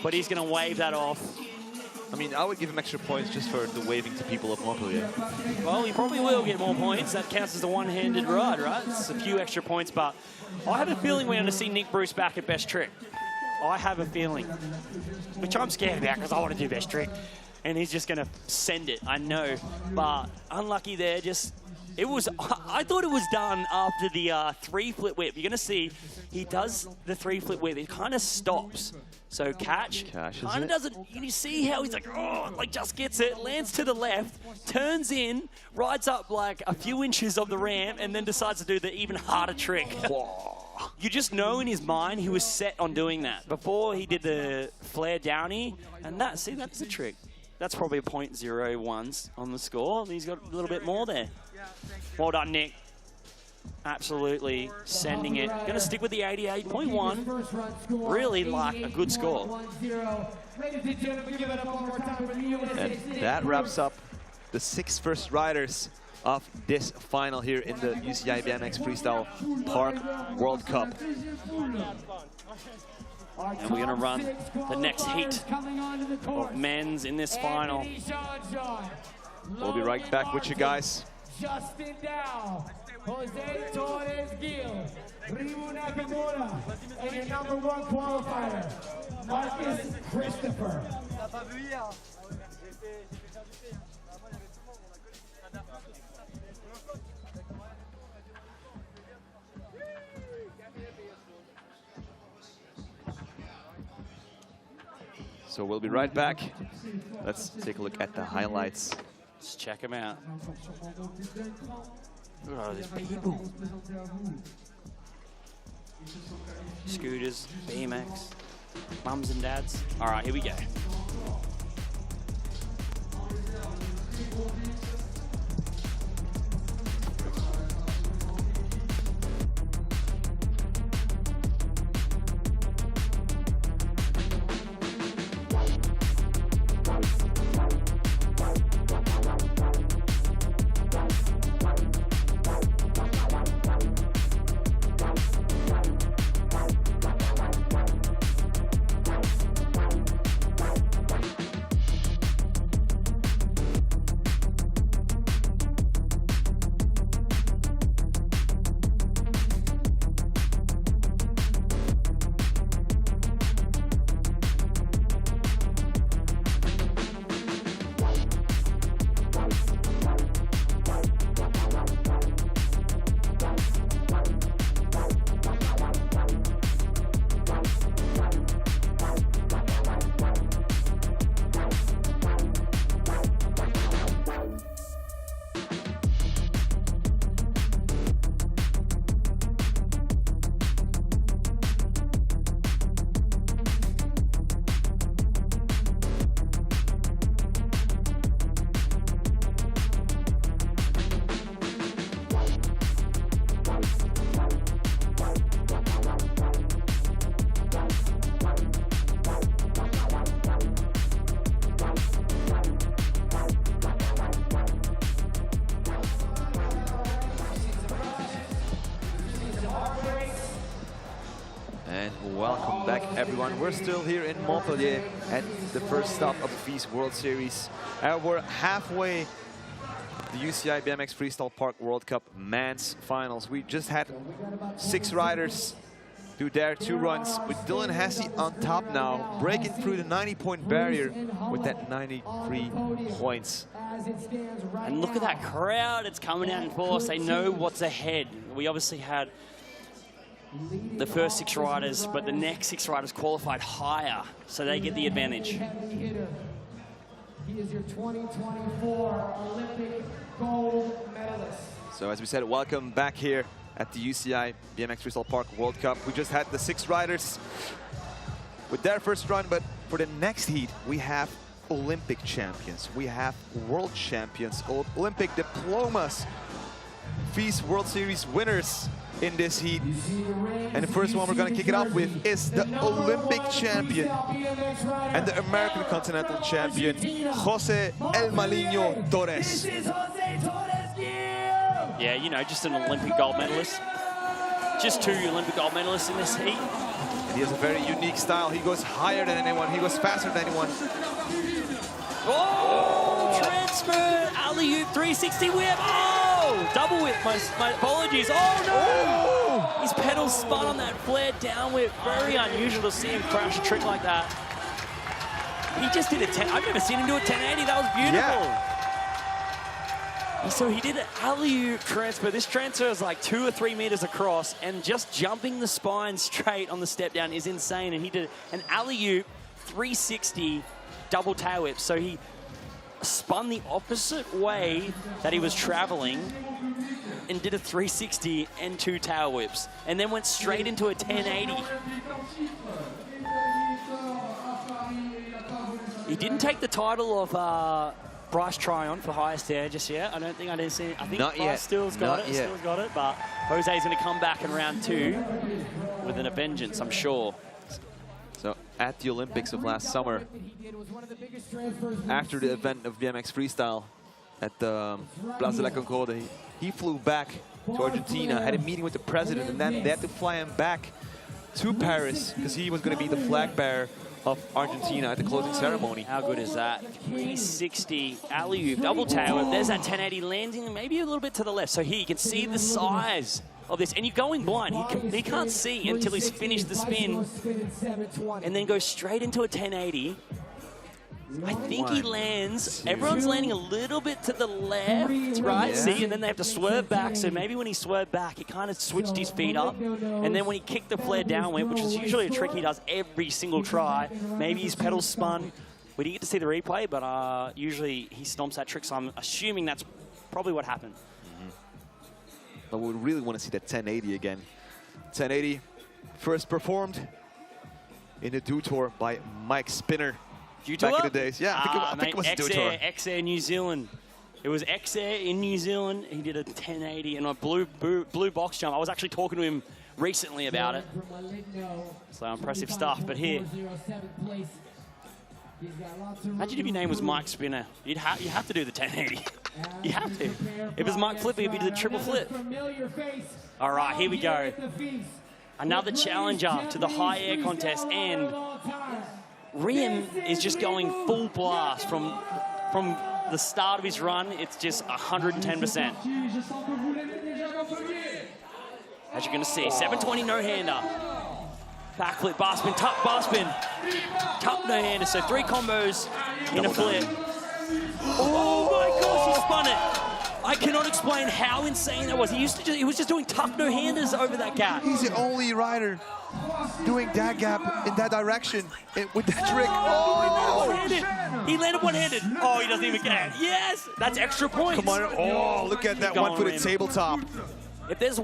but he's going to wave that off. I mean, I would give him extra points just for the waving to people of Montpellier. Well, he probably will get more points. That counts as a one-handed ride, right? It's a few extra points, but I have a feeling we're going to see Nick Bruce back at best trick. I have a feeling, which I'm scared about because I want to do best trick, and he's just going to send it, I know. But unlucky there, I thought it was done after the 3 flip whip. You're going to see he does the 3 flip whip. It kind of stops. So catch kind of doesn't, you see how he's like, oh, like just gets it, lands to the left, turns in, rides up like a few inches of the ramp, and then decides to do the even harder trick. You just know in his mind he was set on doing that before he did the flare downy, and that's the trick. That's probably a .01s on the score. He's got a little bit more there. Well done, Nick. Absolutely sending it. Going to stick with the 88.1. Really like a good score. And that wraps up the 6 first riders of this final here in the UCI BMX Freestyle Park World Cup. And we're going to run the next heat of men's in this final. We'll be right back with you guys. Justin Dow, Jose Torres Gil, Rimu Nakamura, and your #1 qualifier, Marcus Christopher. So we'll be right back. Let's take a look at the highlights. Let's check them out. Look at all these people. Scooters, BMX, mums and dads. All right, here we go. Welcome back, everyone. We're still here in Montpellier at the first stop of the FISE World Series. We're halfway the UCI BMX Freestyle Park World Cup Men's Finals. We just had 6 riders do their 2 runs, with Dylan Hesse on top now, breaking through the 90-point barrier with that 93 points. And look at that crowd, it's coming out in force. They know what's ahead. We obviously had the first 6 riders, but the next 6 riders qualified higher, so they get the advantage. He is your 2024 Olympic gold medalist. So as we said, welcome back here at the UCI BMX Freestyle Park World Cup. We just had the 6 riders with their first run, but for the next heat, we have Olympic champions. We have world champions, Olympic diplomas, FISE World Series winners in this heat. And the first one we're going to kick it off with is the Olympic champion and the American Continental champion, Jose El Maligno Torres. Yeah, you know, just an Olympic gold medalist. Just 2 Olympic gold medalists in this heat. And he has a very unique style. He goes higher than anyone. He goes faster than anyone. Oh, transfer, alley-oop, 360 whip. Oh, double whip, my apologies. Oh, no. His pedals spun on that flared down whip. Very unusual to see him crash a trick like that. He just did a 10. I've never seen him do a 1080. That was beautiful. Yeah. So he did an alley-oop transfer. This transfer is like 2 or 3 meters across, and just jumping the spine straight on the step down is insane. And he did an alley-oop 360 double tail whip. So he spun the opposite way that he was traveling and did a 360 and 2 tail whips, and then went straight into a 1080. He didn't take the title of Bryce Tryon for highest air just yet. I don't think I did see it. I think Not Bryce yet. still's got it. Not yet. Still's got it, but Jose's going to come back in round 2 with a vengeance, I'm sure. So at the Olympics of last summer, after the event of BMX Freestyle at the Place de la Concorde, he flew back to Argentina, had a meeting with the president, and then they had to fly him back to Paris because he was going to be the flag bearer of Argentina at the closing ceremony. How good is that? 360 alley-oop, double tail whip. There's that 1080 landing, maybe a little bit to the left. So here you can see the size of this, and you're going blind. He can't see until he's finished the spin, and then goes straight into a 1080. I think he lands, everyone's landing a little bit to the left, right? Yeah. See, and then they have to swerve back. So maybe when he swerved back, he kind of switched his feet up. And then when he kicked the flare down whip, which is usually a trick he does every single try, maybe his pedals spun. We didn't get to see the replay, but usually he stomps that trick, so I'm assuming that's probably what happened. But we really want to see that 1080 again. 1080, first performed in the Do Tour by Mike Spinner. Back in the days. Yeah, I think it was Do Tour. X-Air New Zealand. It was X-Air in New Zealand. He did a 1080 and a blue box jump. I was actually talking to him recently about it. So impressive stuff. But here, imagine if your name was Mike Spinner. You have to do the 1080. You have to. If it was Mike Flipper, he'd be the triple flip. All right, here we go. Another challenger to the high air contest, and Riem is just going full blast from the start of his run. It's just 110%. As you're going to see, 720 no-hander. Backflip, bar spin, tuck, bar spin. Tuck, no-hander. So 3 combos in a flip. Oh my gosh, he spun it. I cannot explain how insane that was. He was just doing tuck no-handers over that gap. He's the only rider doing that gap in that direction with that trick. Oh, one-handed. He landed one-handed. Oh, he doesn't even get it. Yes, that's extra points. Come on. Oh, look at that one-footed tabletop. If there's,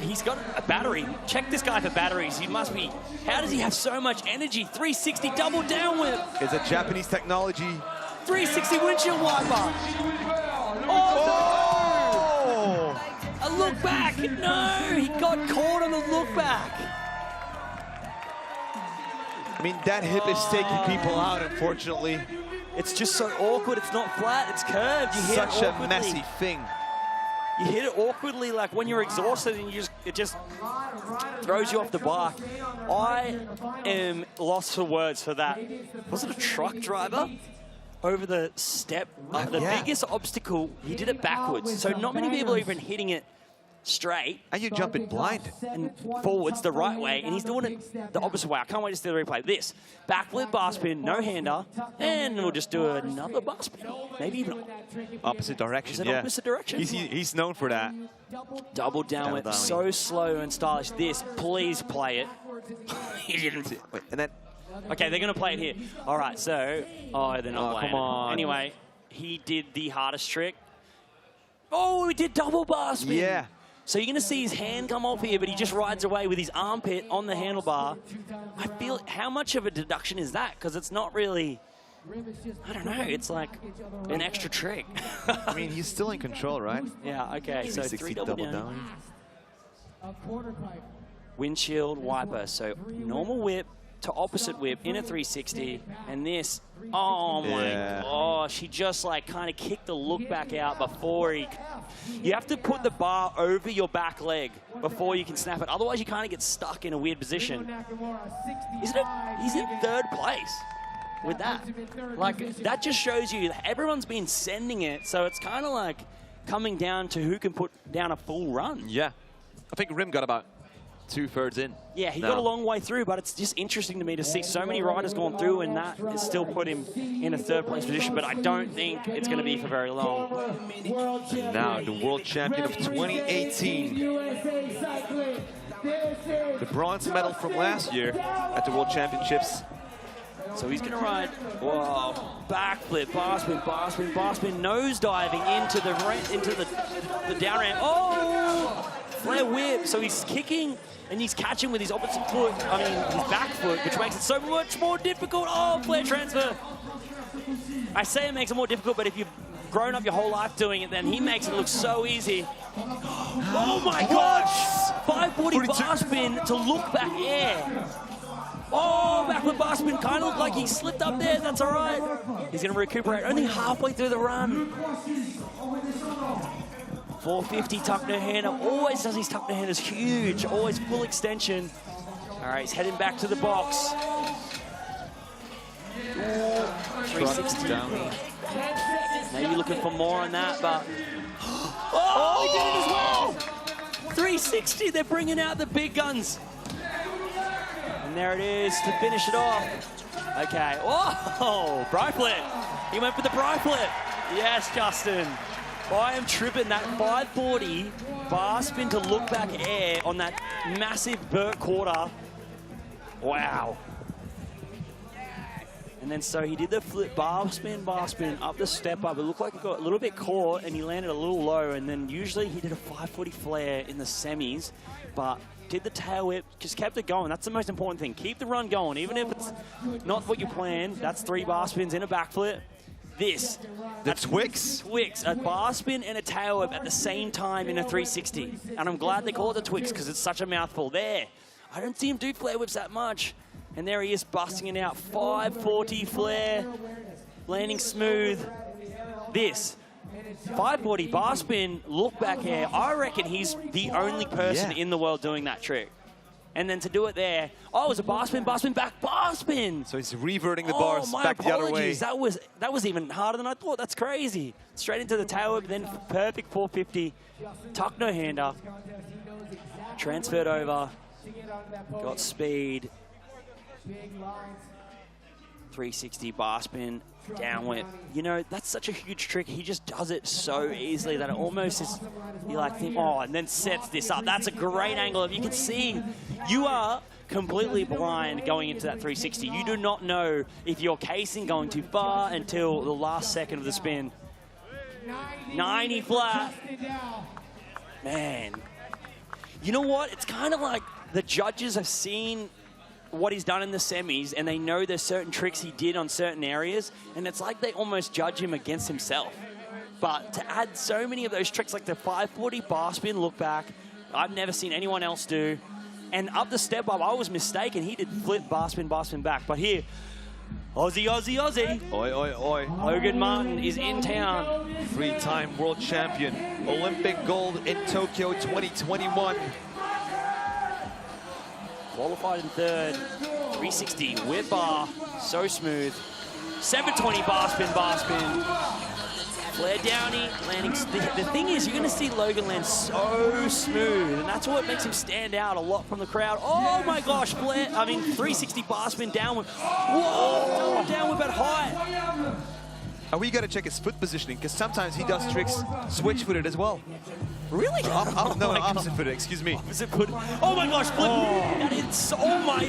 he's got a battery. Check this guy for batteries. He must be, how does he have so much energy? 360 double down whip. It's a Japanese technology. 360 windshield wiper. Oh, no! A look back. No, he got caught on the look back. I mean, that hip is taking people out, unfortunately. It's just so awkward. It's not flat. It's curved. You hit Such it a messy thing. You hit it awkwardly, like when you're exhausted, and it just throws you off the bike. I am lost for words for that. Was it a truck driver? over the step. The biggest obstacle, he did it backwards. So not many people are even hitting it straight. And you jump it blind. And forwards the right way, and he's doing it the opposite way. I can't wait to see the replay. This, backflip bar spin, no hander, and we'll just do another bar spin. Maybe even opposite direction, is it opposite direction? He's known for that. Double down with so slow and stylish. This, please play it. He didn't. Wait, and then. Okay, they're going to play it here. All right, so, they're not playing come on. it. Anyway, he did the hardest trick. Oh, he did double bar spin. Yeah. So you're going to see his hand come off here, but he just rides away with his armpit on the handlebar. I feel, how much of a deduction is that? Because it's not really, I don't know, it's like an extra trick. I mean, he's still in control, right? Yeah, okay, so 360 three double down. Windshield wiper, so normal whip to opposite whip in a 360, and this, oh my gosh, he just like kind of kicked the look back out before he, you have to put the bar over your back leg before you can snap it, otherwise you kind of get stuck in a weird position. He's in third place with that. Like, that just shows you that everyone's been sending it, so it's kind of like coming down to who can put down a full run. Yeah. I think Rim got about 2/3 in. Yeah, he got a long way through, but it's just interesting to me to see so many riders going through, and that has still put him in a third place position, but I don't think it's going to be for very long. Now, the world champion of 2018. The bronze medal from last year at the World Championships. So he's going to ride, whoa, backflip, bar spin, bar spin, bar spin, nose diving into the down ramp. Oh, flare whip. So he's kicking and he's catching with his opposite foot, I mean his back foot, which makes it so much more difficult. Oh, flare transfer. I say it makes it more difficult, but if you've grown up your whole life doing it, then he makes it look so easy. Oh my gosh! 540 bar spin to look back air. Oh, backward bar spin, kind of looked like he slipped up there, that's all right. He's going to recuperate only halfway through the run. 450 tuck no hander, always does his tuck no handers huge, always full extension. All right, he's heading back to the box. 360 down. Maybe looking for more on that, but... Oh, he did it as well! 360, they're bringing out the big guns. And there it is to finish it off. Okay, oh, bri flip. He went for the bri flip. Yes, Justin. I am tripping that 540 bar spin to look back air on that massive vert quarter. Wow. And then so he did the flip bar spin up the step up. It looked like he got a little bit caught and he landed a little low. And then usually he did a 540 flare in the semis, but did the tail whip, just kept it going. That's the most important thing. Keep the run going, even if it's not what you planned. That's 3 bar spins in a backflip. This. The Twix? Twix, a bar spin and a tail whip at the same time in a 360. And I'm glad they call it the Twix because it's such a mouthful. There. I don't see him do flare whips that much. And there he is busting it out. 540 flare, landing smooth. This. 540 bar spin, look back air. I reckon he's the only person in the world doing that trick. And then to do it there, oh, it was a bar spin, back, bar spin. So he's reverting the bars back the other way. That was even harder than I thought. That's crazy. Straight into the tail whip, then perfect 450. Tuck no hander. Transferred over. Got speed. 360 bar spin, down whip. You know, that's such a huge trick. He just does it so easily that it almost is, you like think, oh, and then sets this up. That's a great angle. If you can see, you are completely blind going into that 360. You do not know if you're casing going too far until the last second of the spin. 90 flat. Man. You know what? It's kind of like the judges have seen what he's done in the semis, and they know there's certain tricks he did on certain areas, and it's like they almost judge him against himself. But to add so many of those tricks, like the 540 bar spin look back, I've never seen anyone else do. And up the step up, I was mistaken. He did flip bar spin back. But here, Aussie, Aussie, Aussie. Oi, oi, oi. Logan Martin is in town. 3-time world champion. Olympic gold in Tokyo 2021. Qualified in third, 360 whip bar, so smooth. 720 bar spin, bar spin. Flare downy, landing. The thing is, you're going to see Logan land so smooth, and that's what makes him stand out a lot from the crowd. Oh my gosh, flare, 360 bar spin downward. Whoa, downward but high. We got to check his foot positioning, because sometimes he does tricks switch-footed as well. Really? No, opposite-footed, excuse me. Opposite foot. Oh my gosh, flip. That is,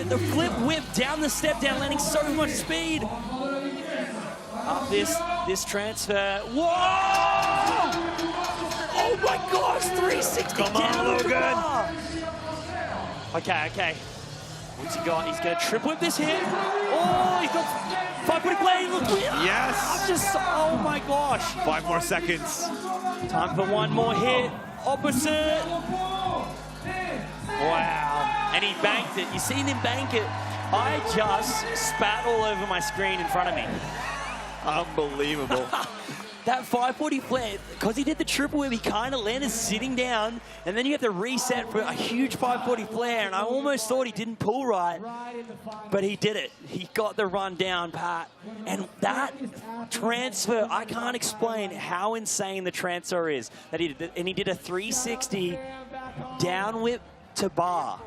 the flip whip down the step down, landing so much speed. Up this transfer. Whoa! Oh my gosh, 360 Come down on, Logan. Okay. What's he got? He's going to trip whip this hit. Oh, he's got 5-foot play. Look, yes. Oh my gosh. 5 more seconds. Time for one more hit. Opposite. Wow. And he banked it. You seen him bank it. I just spat all over my screen in front of me. Unbelievable. That 540 flare, because he did the triple whip, he kind of landed sitting down, and then you have to reset for a huge 540 flare, and I almost thought he didn't pull right, but he did it. He got the run down, Pat. And that transfer, I can't explain how insane the transfer is. That he did, and he did a 360 down whip to bar.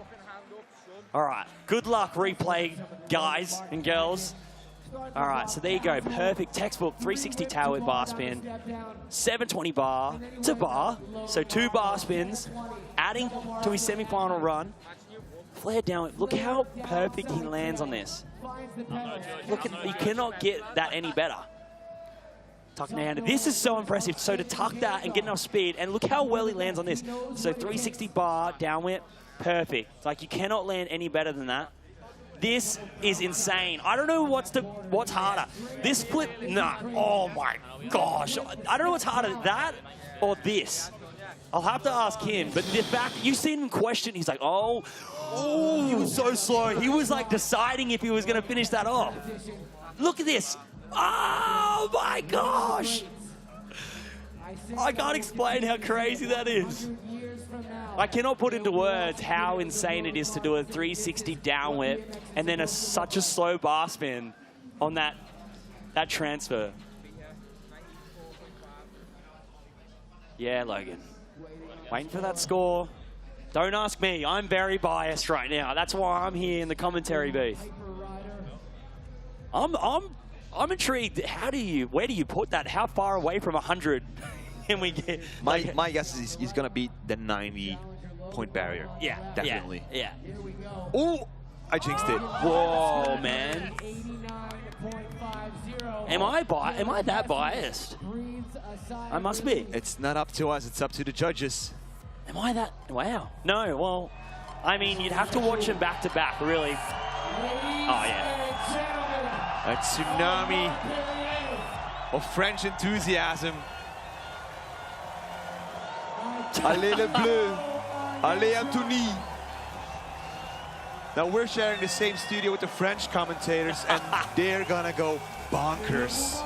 All right, good luck replay, guys and girls. All right, so there you go. Perfect textbook 360 tail with bar spin. 720 bar to bar. So 2 bar spins, adding to his semi-final run. Flare down. Look how perfect he lands on this. Look at, you cannot get that any better. Tucking the hand. This is so impressive. So to tuck that and get enough speed, and look how well he lands on this. So 360 bar, down whip, perfect. Like, you cannot land any better than that. This is insane. I don't know what's harder. This flip, nah. Oh my gosh. I don't know what's harder, that or this. I'll have to ask him. But the fact, you've seen him question, he's like, oh, he was so slow. He was like deciding if he was gonna finish that off. Look at this. Oh my gosh. I can't explain how crazy that is. I cannot put into words how insane it is to do a 360 down whip and then such a slow bar spin on that transfer. Yeah, Logan. Waiting for that score. Don't ask me. I'm very biased right now. That's why I'm here in the commentary booth. I'm intrigued. Where do you put that? How far away from 100 can we get? My guess is he's going to beat the 90-point barrier. Yeah, definitely. Yeah. Oh, I jinxed it. Whoa, man. Am I that biased? I must be. It's not up to us. It's up to the judges. Am I that? Wow. No, well, I mean, you'd have to watch them back to back, really. Oh, yeah. A tsunami of French enthusiasm. Allez les bleus, allez Anthony. Now we're sharing the same studio with the French commentators, and they're gonna go bonkers.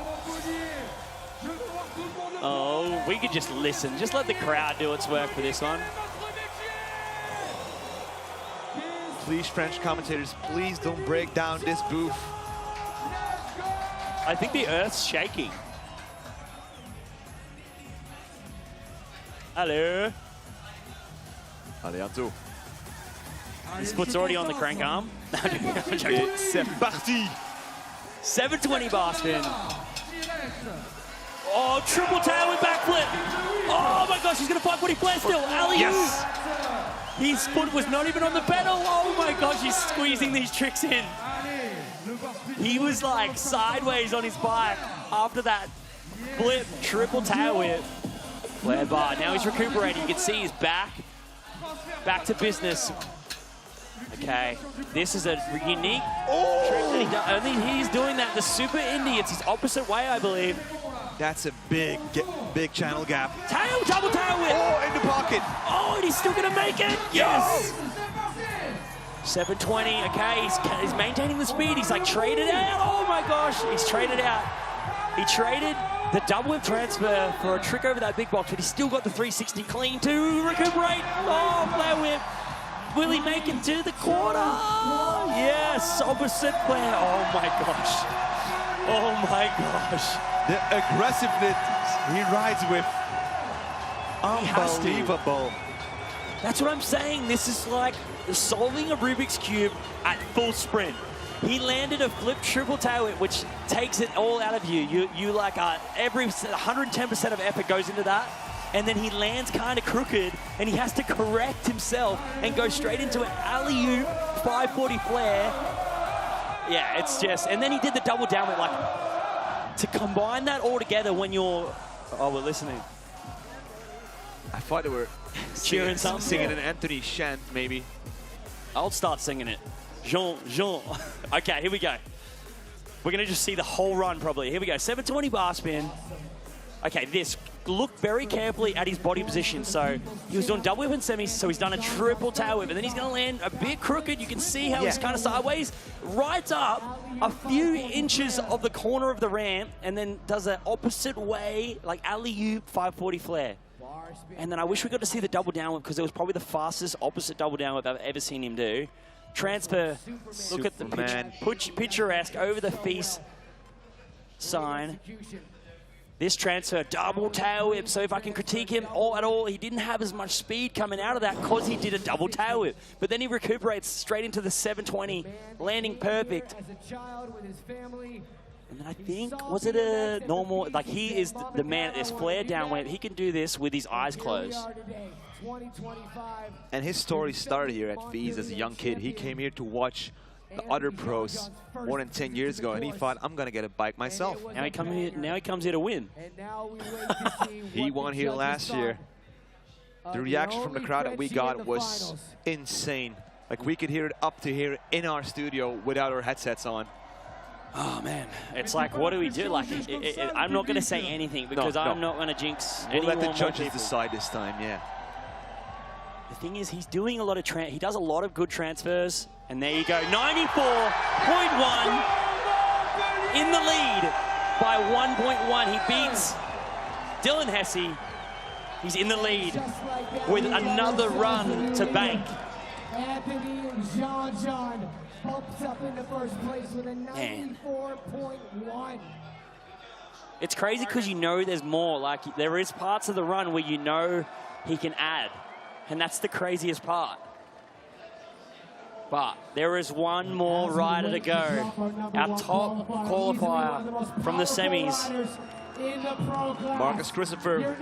Oh, we could just listen. Just let the crowd do its work for this one. Please, French commentators, please don't break down this booth. I think the earth's shaking. Hello. Allez, Anto. His foot's already on the crank arm. Et c'est parti. 720 bar spin. Oh, triple tail with backflip. Oh my gosh, he's gonna 540 flare still. Alley-oop. Yes. His foot was not even on the pedal. Oh my gosh, he's squeezing these tricks in. He was like sideways on his bike after that flip, triple tail whip. Flare bar, now he's recuperating. You can see he's back to business. Okay, this is a unique trick that only he's doing that. The Super Indy, it's his opposite way, I believe. That's a big channel gap. Tail, double tail whip. Oh, in the pocket. Oh, and he's still gonna make it. Yes. 720, okay, he's maintaining the speed. He's like traded out. Oh my gosh, he's traded out. He traded the double whip transfer for a trick over that big box, but he's still got the 360 clean to recuperate. Oh, flare whip. Will he make it to the quarter? Yes, opposite flare. Oh my gosh. Oh my gosh. The aggressiveness he rides with. has to. Unbelievable. That's what I'm saying. This is like solving a Rubik's Cube at full sprint. He landed a flip triple tail whip, which takes it all out of you. You like every 110% of effort goes into that. And then he lands kind of crooked, and he has to correct himself and go straight into an alley-oop 540 flare. Yeah, it's just, and then he did the double down with, like, to combine that all together when you're, oh, we're listening. I thought they were Cheering singing an Anthony chant, maybe. I'll start singing it. Jean, Jean. Okay, here we go. We're gonna just see the whole run probably. Here we go, 720 bar spin. Okay, this, look very carefully at his body position. So he was doing double whip and semis, so he's done a triple tail whip, and then he's gonna land a bit crooked. You can see how he's kind of sideways, right up a few inches of the corner of the ramp, and then does an opposite way, like alley-oop 540 flare. And then I wish we got to see the double down whip, because it was probably the fastest opposite double down whip I've ever seen him do. Transfer, look at the picturesque over the FISE sign. This transfer, double tail whip. So if I can critique him at all, he didn't have as much speed coming out of that because he did a double tail whip. But then he recuperates straight into the 720, landing perfect. And then I think, was it a normal, like he is the man at this flare down whip. He can do this with his eyes closed. And his story started here at FISE as a young kid. He came here to watch the other pros more than 10 years ago, and he thought, I'm going to get a bike myself. Now he comes here to win. He won here last year. The reaction from the crowd that we got was insane. Like, we could hear it up to here in our studio without our headsets on. Oh man, it's like, what do we do? Like, I'm not going to say anything because I'm not going to jinx We'll let the judges people. decide this time, yeah. The thing is, he's doing a lot of he does a lot of good transfers, and there you go, 94.1 in the lead by 1.1. He beats Dylan Hesse. He's in the lead with another run to bank. Anthony and Jean bumps up in the first place with a 94.1. It's crazy because you know there's more. Like, there is parts of the run where you know he can add. And that's the craziest part. But there is one more rider to go. Our top qualifier from the semis. Marcus Christopher.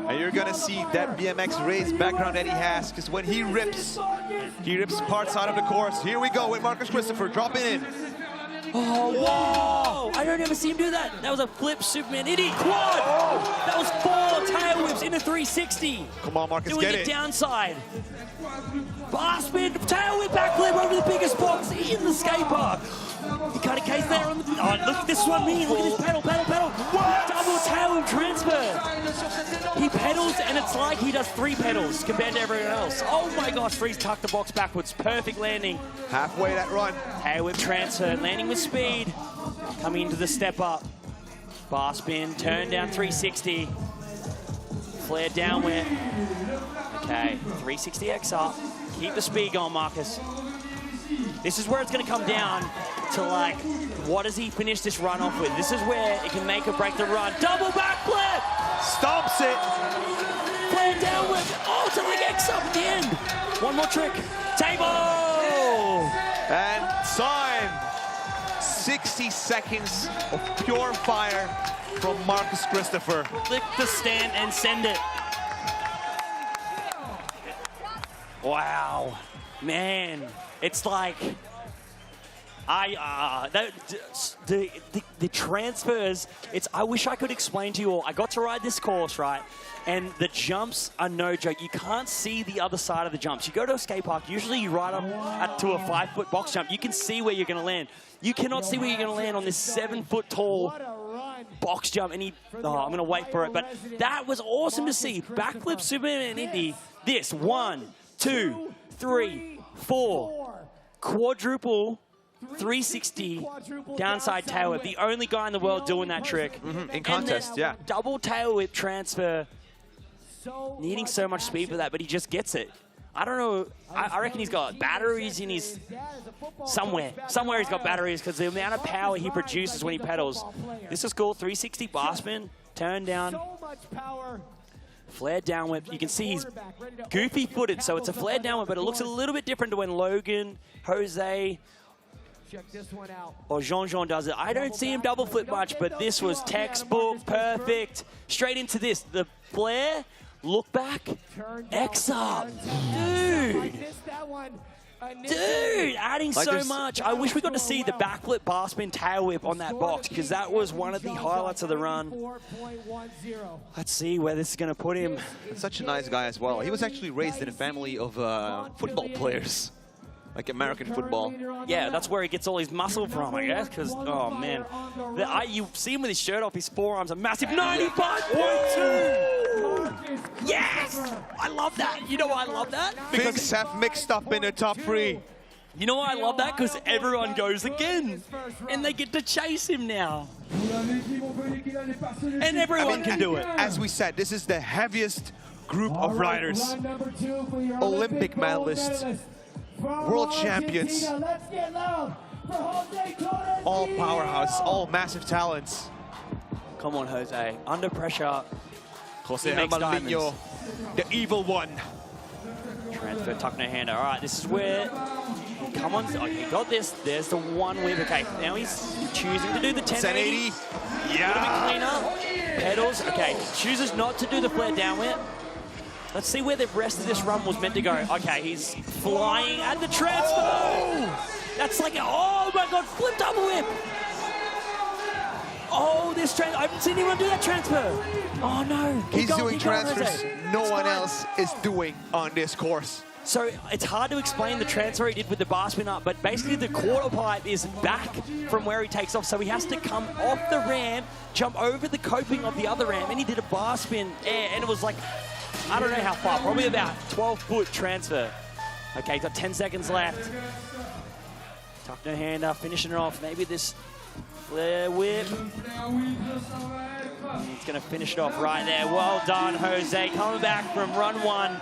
And you're going to see that BMX race background that he has, because when he rips parts out of the course. Here we go with Marcus Christopher dropping in. Oh, whoa! I don't ever see him do that. That was a flip Superman Indy quad. Oh. That was 4 tail whips into 360. Come on, Marcus, doing get it. it. Downside. Bar spin, tail whip, backflip over the biggest box in the skate park. He cut a case there on the. Oh, look, this is what I mean. Look at this pedal. What? Double tail whip transfer. He pedals, and it's like he does 3 pedals compared to everyone else. Oh my gosh, Freeze tucked the box backwards. Perfect landing. Halfway that run. Tail whip transfer, landing with speed. Coming into the step up. Bar spin, turn down 360. Flare down whip. Okay, 360X up. Keep the speed going, Marcus. This is where it's going to come down to, like, what does he finish this run off with? This is where it can make or break the run. Double backflip! Stomps it. Flare down whip. Oh, to like X up at the end. One more trick. Table! And time. 60 seconds of pure fire from Marcus Christopher. Lick the stand and send it. Wow. Man, it's like, the transfers, I wish I could explain to you all. I got to ride this course, right? And the jumps are no joke. You can't see the other side of the jumps. You go to a skate park, usually you ride up to a 5-foot box jump. You can see where you're going to land. You cannot see where you're going to land on this 7-foot tall box jump. And I'm going to wait for it. But that was awesome to see. Backflip Superman Indy. This, 1, 2, 3, 4. Quadruple 360 downside tail whip. The only guy in the world doing that trick. In contest, yeah. Double tail whip transfer. Needing so much speed for that, but he just gets it. I don't know. I reckon he's got batteries in his somewhere. Somewhere he's got batteries because the amount of power he produces when he pedals. This is called 360 bar spin, turn down, flare down whip. You can see he's goofy footed, so it's a flare down whip, but it looks a little bit different to when Logan, Jose, or Jean-Jean does it. I don't see him double flip much, but this was textbook, perfect. Straight into this, the flare. Look back, X up, dude, adding like so much. I wish we got to see the backflip bar spin tail whip on that box because that was one of the highlights of the run. Let's see where this is going to put him. Such a nice guy as well. He was actually raised in a family of football players, like American football. Yeah, that's where he gets all his muscle from, I guess, because, oh, man. You see him with his shirt off, his forearms are massive. 95.2! Yes! I love that. You know why I love that? Things have mixed up in the top 3. You know why I love that? Because everyone goes again. And they get to chase him now. And everyone can do it. As we said, this is the heaviest group of riders. Olympic medalists. World champions. All powerhouse, all massive talents. Come on, Jose. Under pressure. Jose He makes Armandinho, the evil one. Transfer, tuck, no hander. All right, this is where, come on, oh, you got this. There's the one whip. Okay, now he's choosing to do the 1080. 1080. Yeah. A little bit cleaner. Pedals. Okay, chooses not to do the flare down whip. Let's see where the rest of this run was meant to go. Okay, he's flying at the transfer. Oh! That's like, oh my God, flip double whip. Oh, this transfer, I haven't seen anyone do that transfer. Oh no. He's doing transfers no one else is doing on this course. So it's hard to explain the transfer he did with the bar spin up, but basically the quarter pipe is back from where he takes off, so he has to come off the ramp, jump over the coping of the other ramp, and he did a bar spin air, and it was like, I don't know how far, probably about 12-foot transfer. Okay, he's got 10 seconds left. Tuck no hander, finishing it off. Maybe this flare whip. He's going to finish it off right there. Well done, Jose. Coming back from run 1,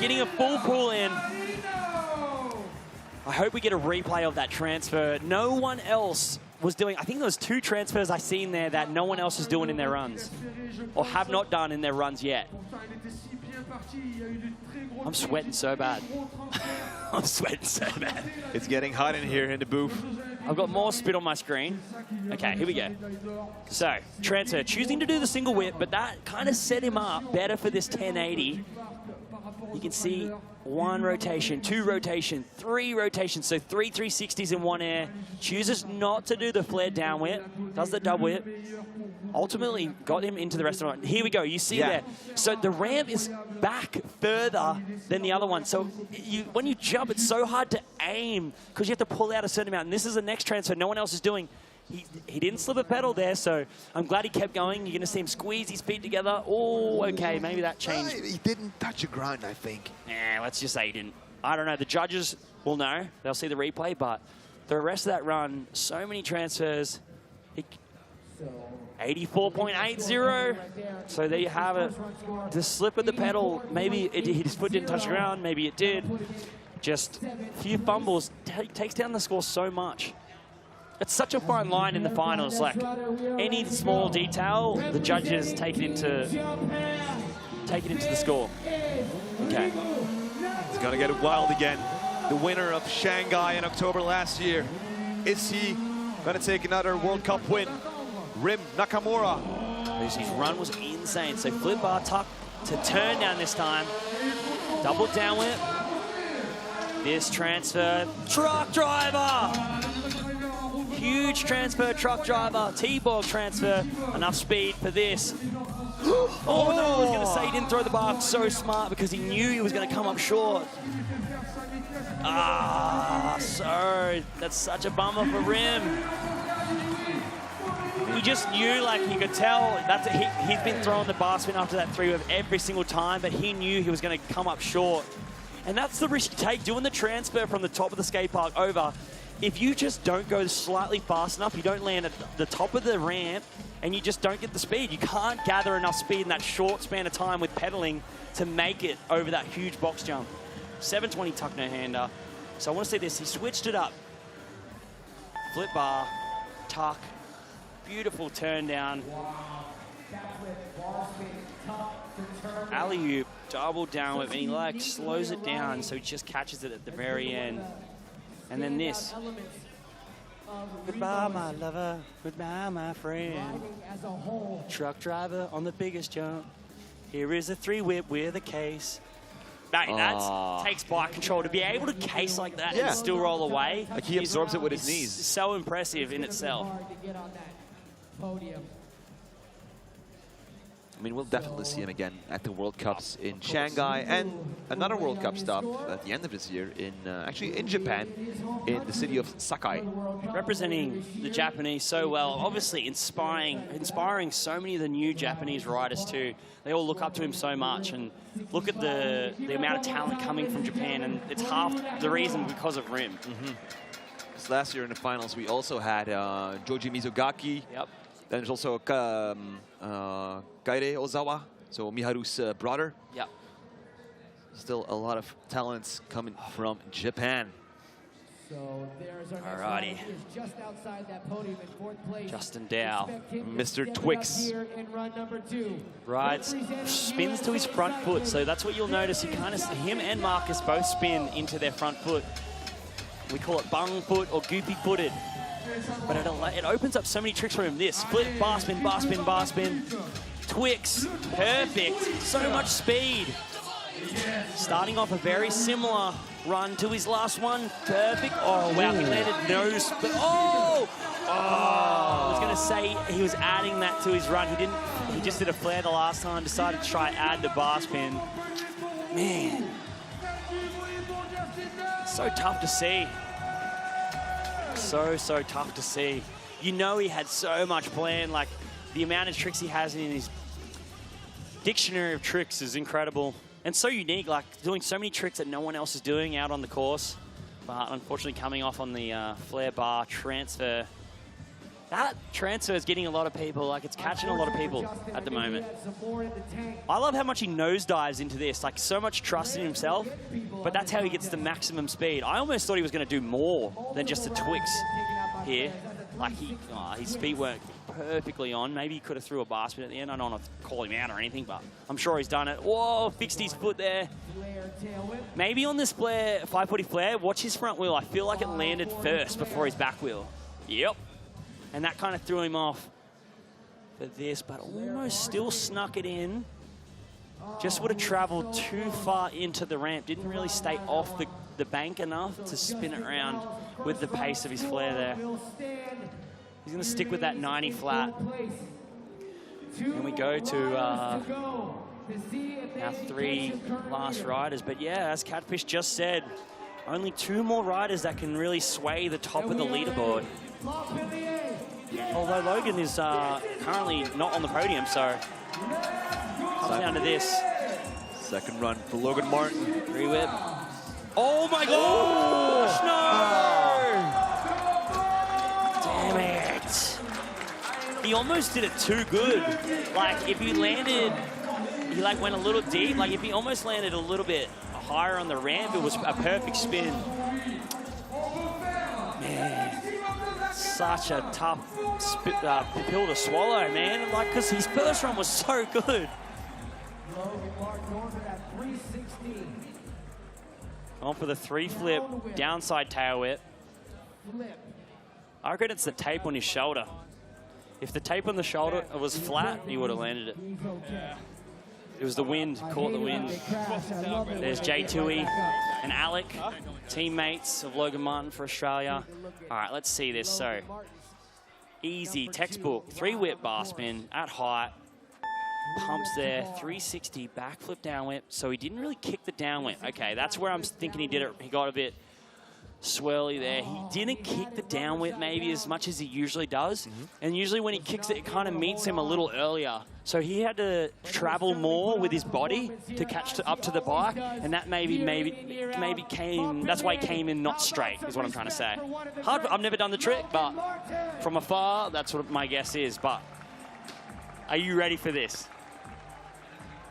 getting a full pull in. I hope we get a replay of that transfer. No one else was doing, I think there was 2 transfers I seen there that no one else is doing in their runs, or have not done in their runs yet. I'm sweating so bad. I'm sweating so bad. It's getting hot in here in the booth. I've got more spit on my screen. Okay, here we go. So, transfer, choosing to do the single whip, but that kind of set him up better for this 1080. You can see 1 rotation, 2 rotation, 3 rotations, so 3 360s in 1 air. Chooses not to do the flare down whip, does the double whip. Ultimately got him into the restaurant. Here we go, you see there. So the ramp is back further than the other one. So when you jump, it's so hard to aim because you have to pull out a certain amount. And this is the next transfer no one else is doing. He didn't slip a pedal there, so I'm glad he kept going. You're going to see him squeeze his feet together. Oh, okay, maybe that changed. He didn't touch the ground, I think. Let's just say he didn't. I don't know. The judges will know. They'll see the replay, but the rest of that run, so many transfers. 84.80. So there you have it. The slip of the pedal, maybe his foot didn't touch the ground, maybe it did. Just a few fumbles takes down the score so much. It's such a fine line in the finals. Like any small detail, the judges take it into the score. Okay. It's gonna get wild again. The winner of Shanghai in October last year. Is he gonna take another World Cup win? Rim Nakamura. His run was insane. So flip bar tuck to turn down this time. Double down whip. This transfer, truck driver. Huge transfer, truck driver. T-ball transfer. Enough speed for this. Oh no, I was going to say he didn't throw the bar so smart because he knew he was going to come up short. So that's such a bummer for Rim. He just knew, like you could tell, he's been throwing the bar spin after that 3-whip every single time, but he knew he was going to come up short. And that's the risk you take, doing the transfer from the top of the skate park over. If you just don't go slightly fast enough, you don't land at the top of the ramp, and you just don't get the speed. You can't gather enough speed in that short span of time with pedaling to make it over that huge box jump. 720 tuck no-hander. So I want to see this. He switched it up. Flip bar, tuck, beautiful turn down. Alley-oop, double down whip, and he like slows it down so he just catches it at the very end. And then this. Goodbye, my lover. Goodbye, my friend. Truck driver on the biggest jump. Here is a 3-whip with a case. That takes bike control to be able to case like that and still roll away. Like he absorbs it with his knees. So impressive in itself. I mean, we'll definitely see him again at the World Cups in Shanghai and another World Cup stop at the end of this year in actually in Japan, in the city of Sakai. Representing the Japanese so well, obviously inspiring so many of the new Japanese riders too. They all look up to him so much, and look at the amount of talent coming from Japan, and it's half the reason because of Rim. So last year in the finals, we also had Joji Mizugaki. Yep. Then there's also Kaire Ozawa, so Miharu's brother. Yep. Still a lot of talents coming from Japan. So there's our Alrighty. just outside that podium in 4th place. Justin Dow. Mr. Twix. In run number 2. Rides, spins to his front foot, so that's what you'll notice. You kind of, him and Marcus both spin into their front foot. We call it bung foot or goopy footed. But it opens up so many tricks for him. This flip, bar spin, bar spin, bar spin. Twix, perfect, so much speed. Starting off a very similar run to his last one, perfect. Oh wow, he landed nose, but I was gonna say he was adding that to his run. He just did a flare the last time, decided to try add the bar spin. Man, so tough to see. So tough to see. You know he had so much planned, like the amount of tricks he has in his dictionary of tricks is incredible. And so unique, like doing so many tricks that no one else is doing out on the course. But unfortunately coming off on the flare bar transfer. That transfer is getting a lot of people, like it's catching a lot of people at the moment. I love how much he nosedives into this, like so much trust in himself, but that's how he gets the maximum speed. I almost thought he was gonna do more than just a Twix here. Like his feet weren't perfectly on. Maybe he could have threw a bar spin at the end. I don't want to call him out or anything, but I'm sure he's done it. Whoa, fixed his foot there. Maybe on this flare, 540 flare, watch his front wheel. I feel like it landed first before his back wheel. Yep. And that kind of threw him off for this, but almost still snuck it in. Just would have traveled too far into the ramp. Didn't really stay off the bank enough to spin it around with the pace of his flare there. He's going to stick with that 90 flat. And we go to our 3 last riders. But yeah, as Catfish just said, only 2 more riders that can really sway the top of the leaderboard. Although Logan is currently not on the podium, so comes down to this. Second run for Logan Martin. 3-whip. Oh my gosh, no! Damn it. He almost did it too good. Like, if he landed, he like went a little deep. Like, if he almost landed a little bit higher on the ramp, it was a perfect spin. Man, such a tough pill to swallow, man. Like, because his first run was so good. On for the 3-flip, downside tail whip. I reckon it's the tape on his shoulder. If the tape on the shoulder was flat, he would have landed it. It was the wind, caught the wind. There's J2E and Alec, teammates of Logan Martin for Australia. All right, let's see this. So, easy, textbook, 3-whip bar spin at height. Pumps there, 360 backflip down whip. So he didn't really kick the down whip. Okay, that's where I'm thinking he did it. He got a bit swirly there. He didn't kick the down whip maybe as much as he usually does. And usually when he kicks it, it kind of meets him a little earlier. So he had to travel more with his body to catch up to the bike. And that maybe came, that's why he came in not straight, is what I'm trying to say. Hard, I've never done the trick, but from afar, that's what my guess is. But are you ready for this?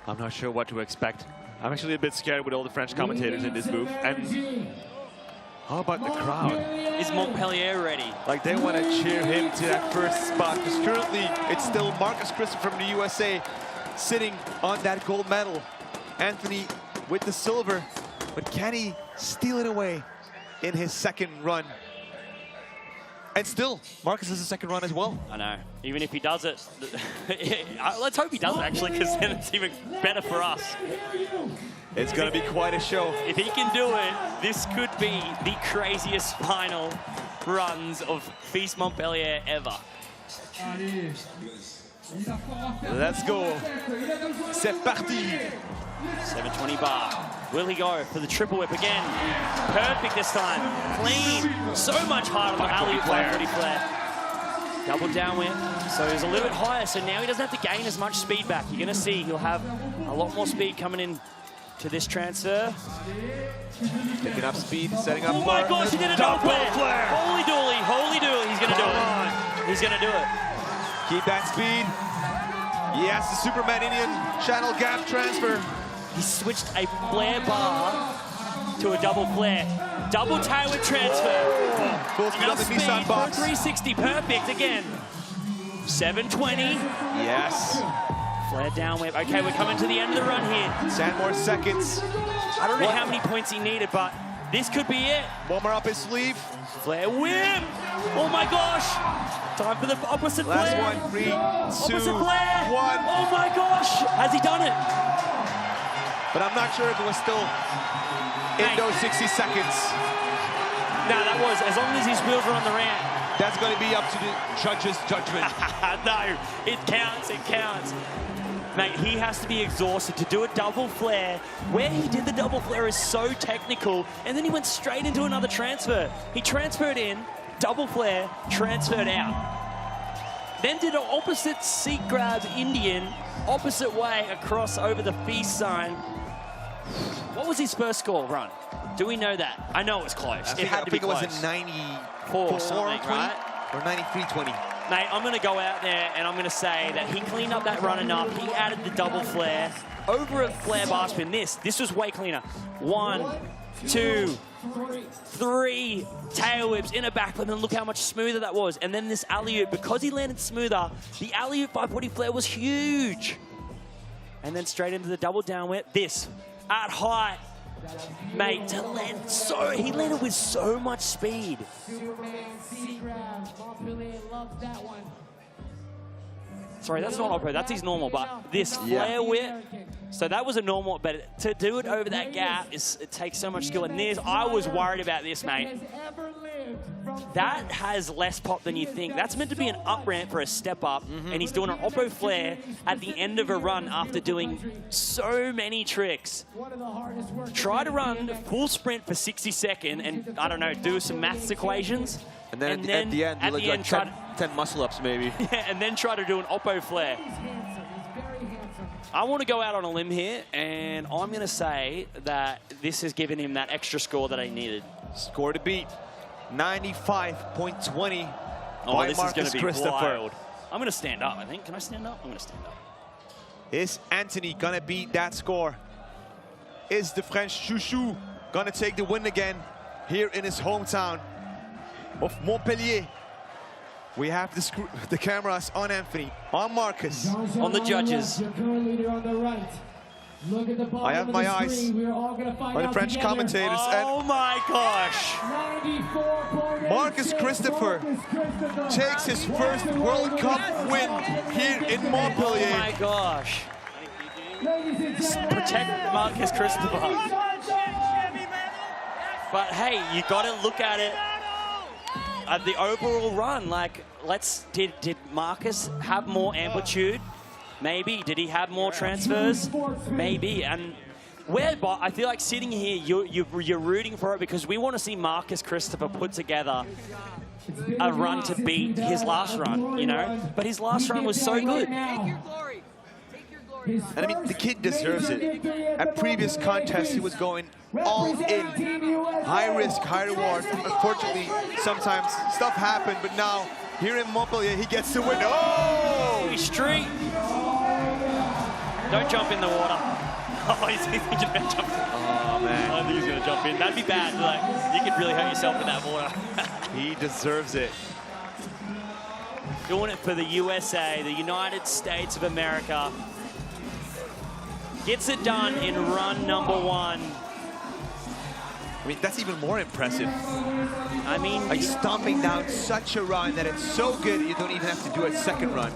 I'm not sure what to expect. I'm actually a bit scared with all the French commentators in this booth. And how about the crowd? Is Montpellier ready? Like, they want to cheer him to that first spot, because currently it's still Marcus Christopher from the USA sitting on that gold medal. Anthony with the silver, but can he steal it away in his second run? And still, Marcus has a second run as well. I know. Even if he does it, let's hope he does it actually, because then it's even better for us. It's going to be quite a show. If he can do it, this could be the craziest final runs of FISE Montpellier ever. Let's go. C'est parti. 720 bar. Will he go for the triple whip again? Perfect this time. Clean. So much harder than the alley-oop flare. Double down whip. So he's a little bit higher. So now he doesn't have to gain as much speed back. You're going to see he'll have a lot more speed coming in to this transfer. Picking up speed, setting up. Oh my gosh, he did a double flare. Holy dooly, holy dooly. He's going to do it. He's going to do it. Keep that speed. Yes, the Superman Indian channel gap transfer. He switched a flare bar to a double flare. Double tail whip transfer. Full speed on the Nissan box. 360, perfect again. 720. Yes. Flare down whip. Okay, we're coming to the end of the run here. 10 more seconds. I don't know how many points he needed, but this could be it. One more up his sleeve. Flare whip. Oh my gosh. Time for the opposite Last flare. one. 3, 2, Opposite flare. 1. Oh my gosh. Has he done it? But I'm not sure if it was still in those 60 seconds. No, that was. As long as his wheels were on the ramp. That's going to be up to the judge's judgment. No, it counts, it counts. Mate, he has to be exhausted to do a double flare. Where he did the double flare is so technical, and then he went straight into another transfer. He transferred in, double flare, transferred out. Then did an opposite seat grab Indian, opposite way across over the FISE sign. What was his first score run? Do we know that? I know it was close. It had to be close. I think it was in 94 something, 20, right? Or 93-20. Mate, I'm going to go out there and I'm going to say that he cleaned up that run enough. He added the double flare over a flare bar spin. This was way cleaner. 1, 2, 3 tail whips in a backflip, and look how much smoother that was. And then this alley-oop, because he landed smoother, the alley-oop 540 flare was huge. And then straight into the double down whip. This at height. Mate, to land he landed with so much speed. Sorry, that's not opera, that's his normal, but this flare whip, so that was a normal, but to do it over that gap, it takes so much skill. And this, I was worried about this, mate. That has less pop than you think. That's meant to be an up ramp for a step up, and he's doing an oppo flare at the end of a run after doing so many tricks. Try to run full sprint for 60 seconds and, I don't know, do some maths equations. And then at the end, you look like 10 muscle ups maybe. Yeah, and then try to do an oppo flare. I want to go out on a limb here, and I'm going to say that this has given him that extra score that he needed. Score to beat. 95.20 by this Marcus is going to be Christopher. wild. I'm going to stand up, I think. Can I stand up? I'm going to stand up. Is Anthony going to beat that score? Is the French chouchou going to take the win again here in his hometown of Montpellier? We have the cameras on Anthony, on Marcus, on the judges. I have my eyes on the French commentators. Oh my gosh! Marcus Christopher takes his first World Cup win here in Montpellier. Oh my gosh! Protect Marcus Christopher. But hey, you got to look at it at the overall run. Like, did Marcus have more amplitude? Maybe. Did he have more transfers? Maybe. And I feel like sitting here, you're rooting for it because we want to see Marcus Christopher put together a run to beat his last run, you know? But his last run was so good. And I mean, the kid deserves it. At previous contests, he was going all in. High risk, high reward. Unfortunately, sometimes stuff happened, but now, here in Montpellier, he gets to win. Oh! Street. Don't jump in the water. Oh, he's thinking about jumping. Oh, man. I don't think he's going to jump in. That'd be bad. Like, you could really hurt yourself in that water. He deserves it. Doing it for the USA, the United States of America. Gets it done in run number 1. I mean, that's even more impressive. I mean, Like stomping down such a run that it's so good you don't even have to do a second run.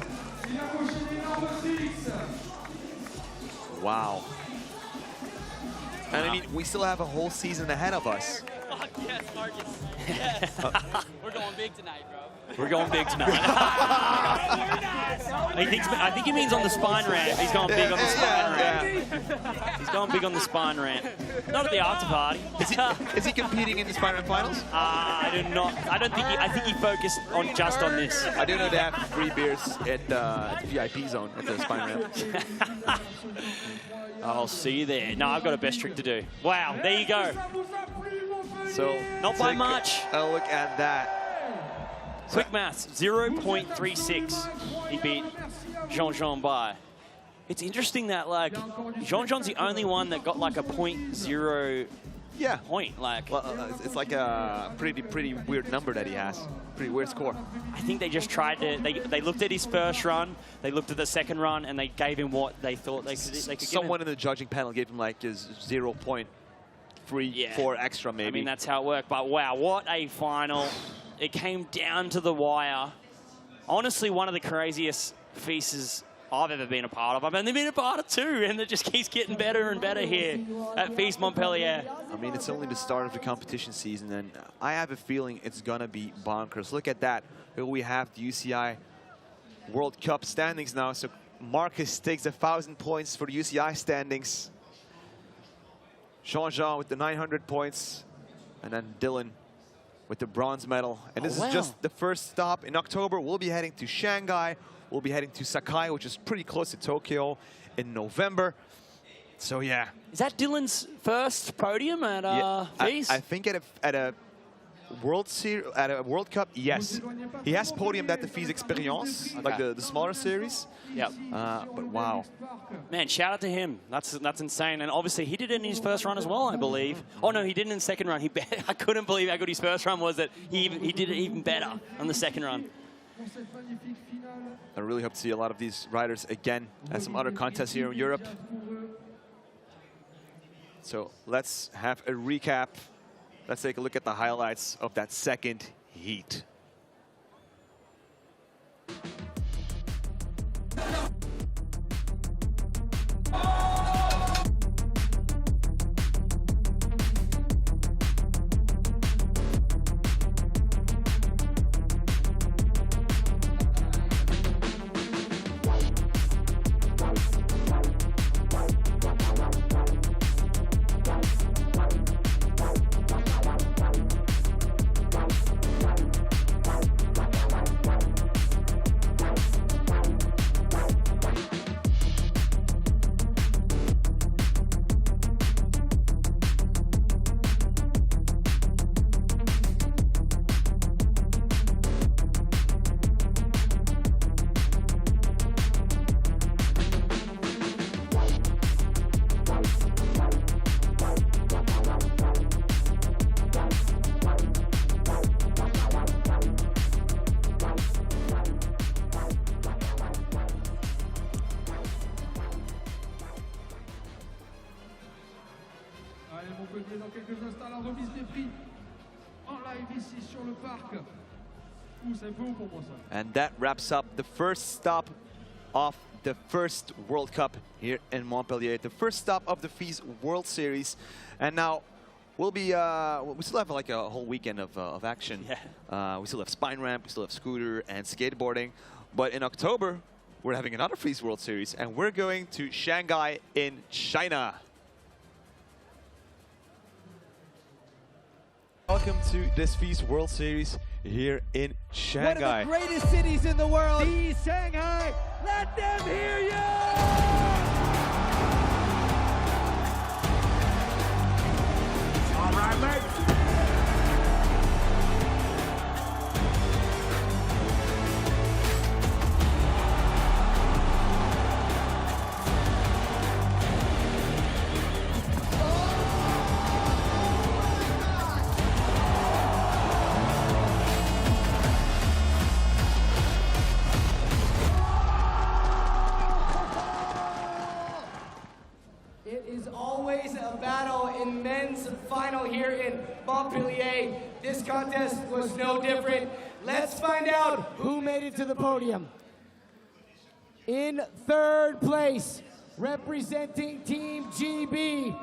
Wow. And I mean, we still have a whole season ahead of us. Fuck yes, Marcus. Yes. We're going big tonight, bro. we're going big tonight. I think he means on the spine ramp. He's going big on the spine ramp. He's going big on the spine ramp. Not at the after party. Is he competing in the spine ramp finals? I do not. I don't think. I think he focused on just on this. I do know they have free beers at the VIP zone at the spine ramp. I'll see you there. No, I've got a best trick to do. Wow, there you go. So Not by take much. a look at that. Quick maths, 0.36 he beat Jean-Jean by. It's interesting that, like, Jean-Jean's the only one that got, like, a .0 Yeah. point. Like, Well, it's like a pretty weird number that he has. Pretty weird score. I think they just tried to, they looked at his first run, they looked at the second run, and they gave him what they thought they could give him. Someone in the judging panel gave him like his 0.3, 4 extra maybe. I mean, that's how it worked. But wow, what a final. It came down to the wire. Honestly, one of the craziest FISEs I've ever been a part of. I've only been a part of 2, and it just keeps getting better and better here at FISE Montpellier. I mean, it's only the start of the competition season, and I have a feeling it's gonna be bonkers. Look at that. Here we have the UCI World Cup standings now. So Marcus takes 1,000 points for the UCI standings. Jean-Jean with the 900 points, and then Dylan with the bronze medal. And this is just the first stop. In October, we'll be heading to Shanghai. We'll be heading to Sakai, which is pretty close to Tokyo, in November. So yeah. Is that Dylan's first podium at FISE? I think at a World Cup, yes. He has podiumed at the FISE Experience, like the smaller series. Yep. But wow. Man, shout out to him. That's insane. And obviously, he did it in his first run as well, I believe. Oh, no, he didn't in the second run. I couldn't believe how good his first run was, that he did it even better on the second run. I really hope to see a lot of these riders again at some other contests here in Europe. So let's have a recap. Let's take a look at the highlights of that second heat. Allez, Montpellier, dans quelques instants, la remise des prix en live ici sur le parc. C'est un peu haut pour moi, ça. And that wraps up the first stop of the first World Cup here in Montpellier, the first stop of the FISE World Series. And now we'll be, we still have like a whole weekend of action. Yeah. We still have spine ramp, we still have scooter and skateboarding. But in October, we're having another FISE World Series, and we're going to Shanghai in China. Welcome to this FISE World Series here in Shanghai. One of the greatest cities in the world, the Shanghai. Let them hear you! All right, mate. men's final here in Montpellier. This contest was no different. Let's find out who made it to the podium. In third place, representing Team GB,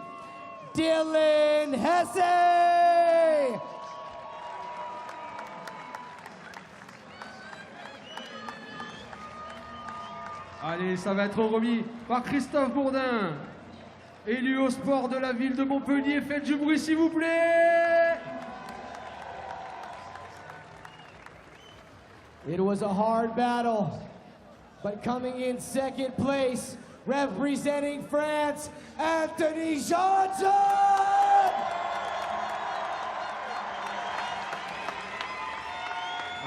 Dylan Hesse. Allez, ça va être remis par Christophe Bourdin, élu au sport de la ville de Montpellier. Faites du bruit, s'il vous plaît. It was a hard battle, but coming in second place, representing France, Anthony Johnson!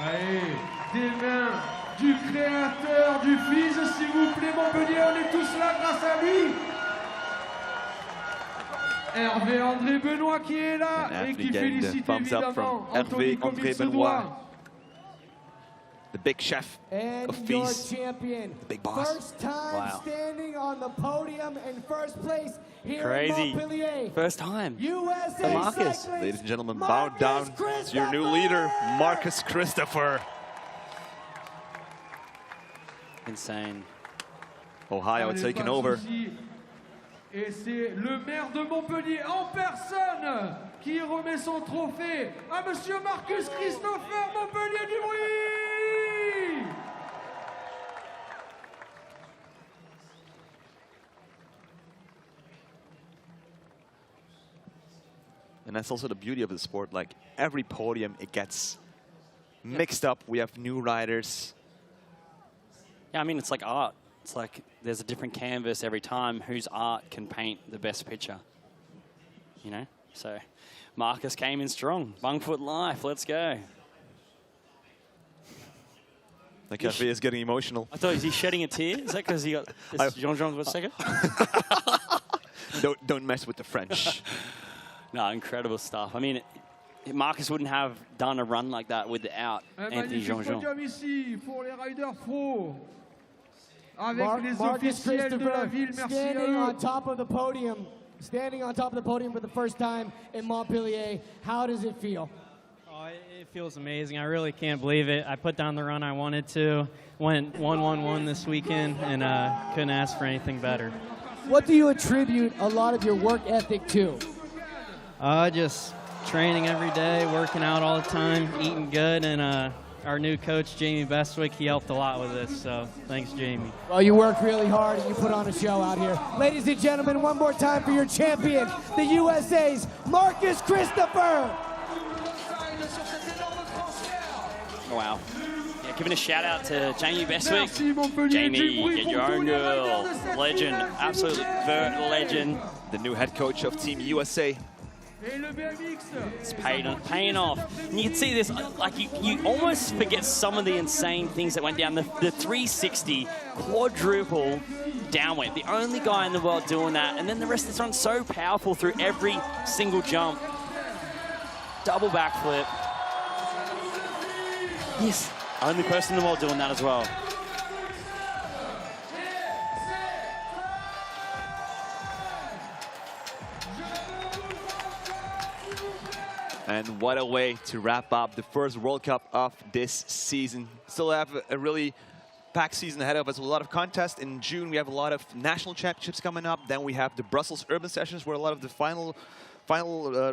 Allez, des mains du créateur du FISE, s'il vous plaît, Montpellier, on est tous là grâce à lui. Hervé André Benoît qui est là et qui félicite évidemment Anthony comme il se doit. The big chef and of your FISE, champion, the big boss. first time Wow. standing on the podium in first place here Crazy. in Montpellier. First time. USA For Marcus. cyclist, Ladies and gentlemen, bow Marcus down to your new leader, Christopher! Marcus Christopher. Insane. Ohio Allez, taking pas de over. souci. Et c'est le maire de Montpellier en personne qui remet son trophée à monsieur Marcus Christopher. Montpellier, du bruit! And that's also the beauty of the sport. Like every podium, it gets mixed up. We have new riders. Yeah, I mean, it's like art. It's like there's a different canvas every time whose art can paint the best picture. You know? So Marcus came in strong. Bungfoot life, let's go. The cafe is getting emotional. I thought, is he shedding a tear? Is that because he got this Jean-Jean was second? Don't mess with the French. No, incredible stuff. I mean, Marcus wouldn't have done a run like that without Un Anthony magnifique Jean-Jean. podium ici pour les riders pro. Avec les Marcus officiels de la Christopher ville, merci à standing eux. on top of the podium, for the first time in Montpellier. How does it feel? Oh, it feels amazing. I really can't believe it. I put down the run I wanted to. Went 1-1-1 this weekend, and couldn't ask for anything better. What do you attribute a lot of your work ethic to? Just training every day, working out all the time, eating good, and our new coach, Jamie Bestwick, he helped a lot with this, so thanks, Jamie. Well, you worked really hard and you put on a show out here. Ladies and gentlemen, one more time for your champion, the USA's Marcus Christopher. Wow. Yeah, giving a shout out to Jamie Bestwick. Merci, Montpellier. Jamie, Du bruit get pour your tous own les girl. riders de cette Legend, ville, s'il vous absolute plaît. legend. The new head coach of Team USA. Et le BMX. It's paying off. And you can see this, like you almost forget some of the insane things that went down. The 360 quadruple downwind. The only guy in the world doing that. And then the rest of this run so powerful through every single jump. Double backflip. Yes, only person in the world doing that as well. And what a way to wrap up the first World Cup of this season. Still have a really packed season ahead of us with a lot of contests. In June, we have a lot of national championships coming up. Then we have the Brussels Urban Sessions, where a lot of the final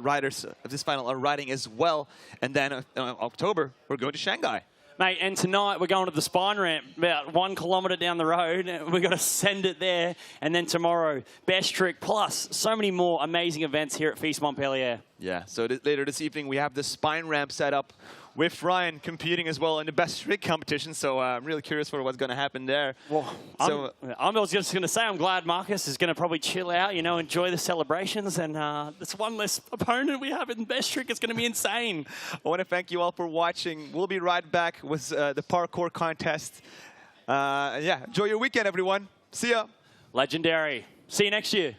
riders of this final are riding as well. And then October, we're going to Shanghai. Mate, and tonight we're going to the spine ramp about 1 kilometre down the road. We've got to send it there. And then tomorrow, Best Trick, plus so many more amazing events here at FISE Montpellier. Yeah, so later this evening, we have the spine ramp set up with Ryan competing as well in the Best Trick competition. So I'm really curious for what's going to happen there. Well, I'm just going to say I'm glad Marcus is going to probably chill out, you know, enjoy the celebrations. And this one less opponent we have in Best Trick is going to be insane. I want to thank you all for watching. We'll be right back with the parkour contest. Yeah, enjoy your weekend, everyone. See ya. Legendary. See you next year.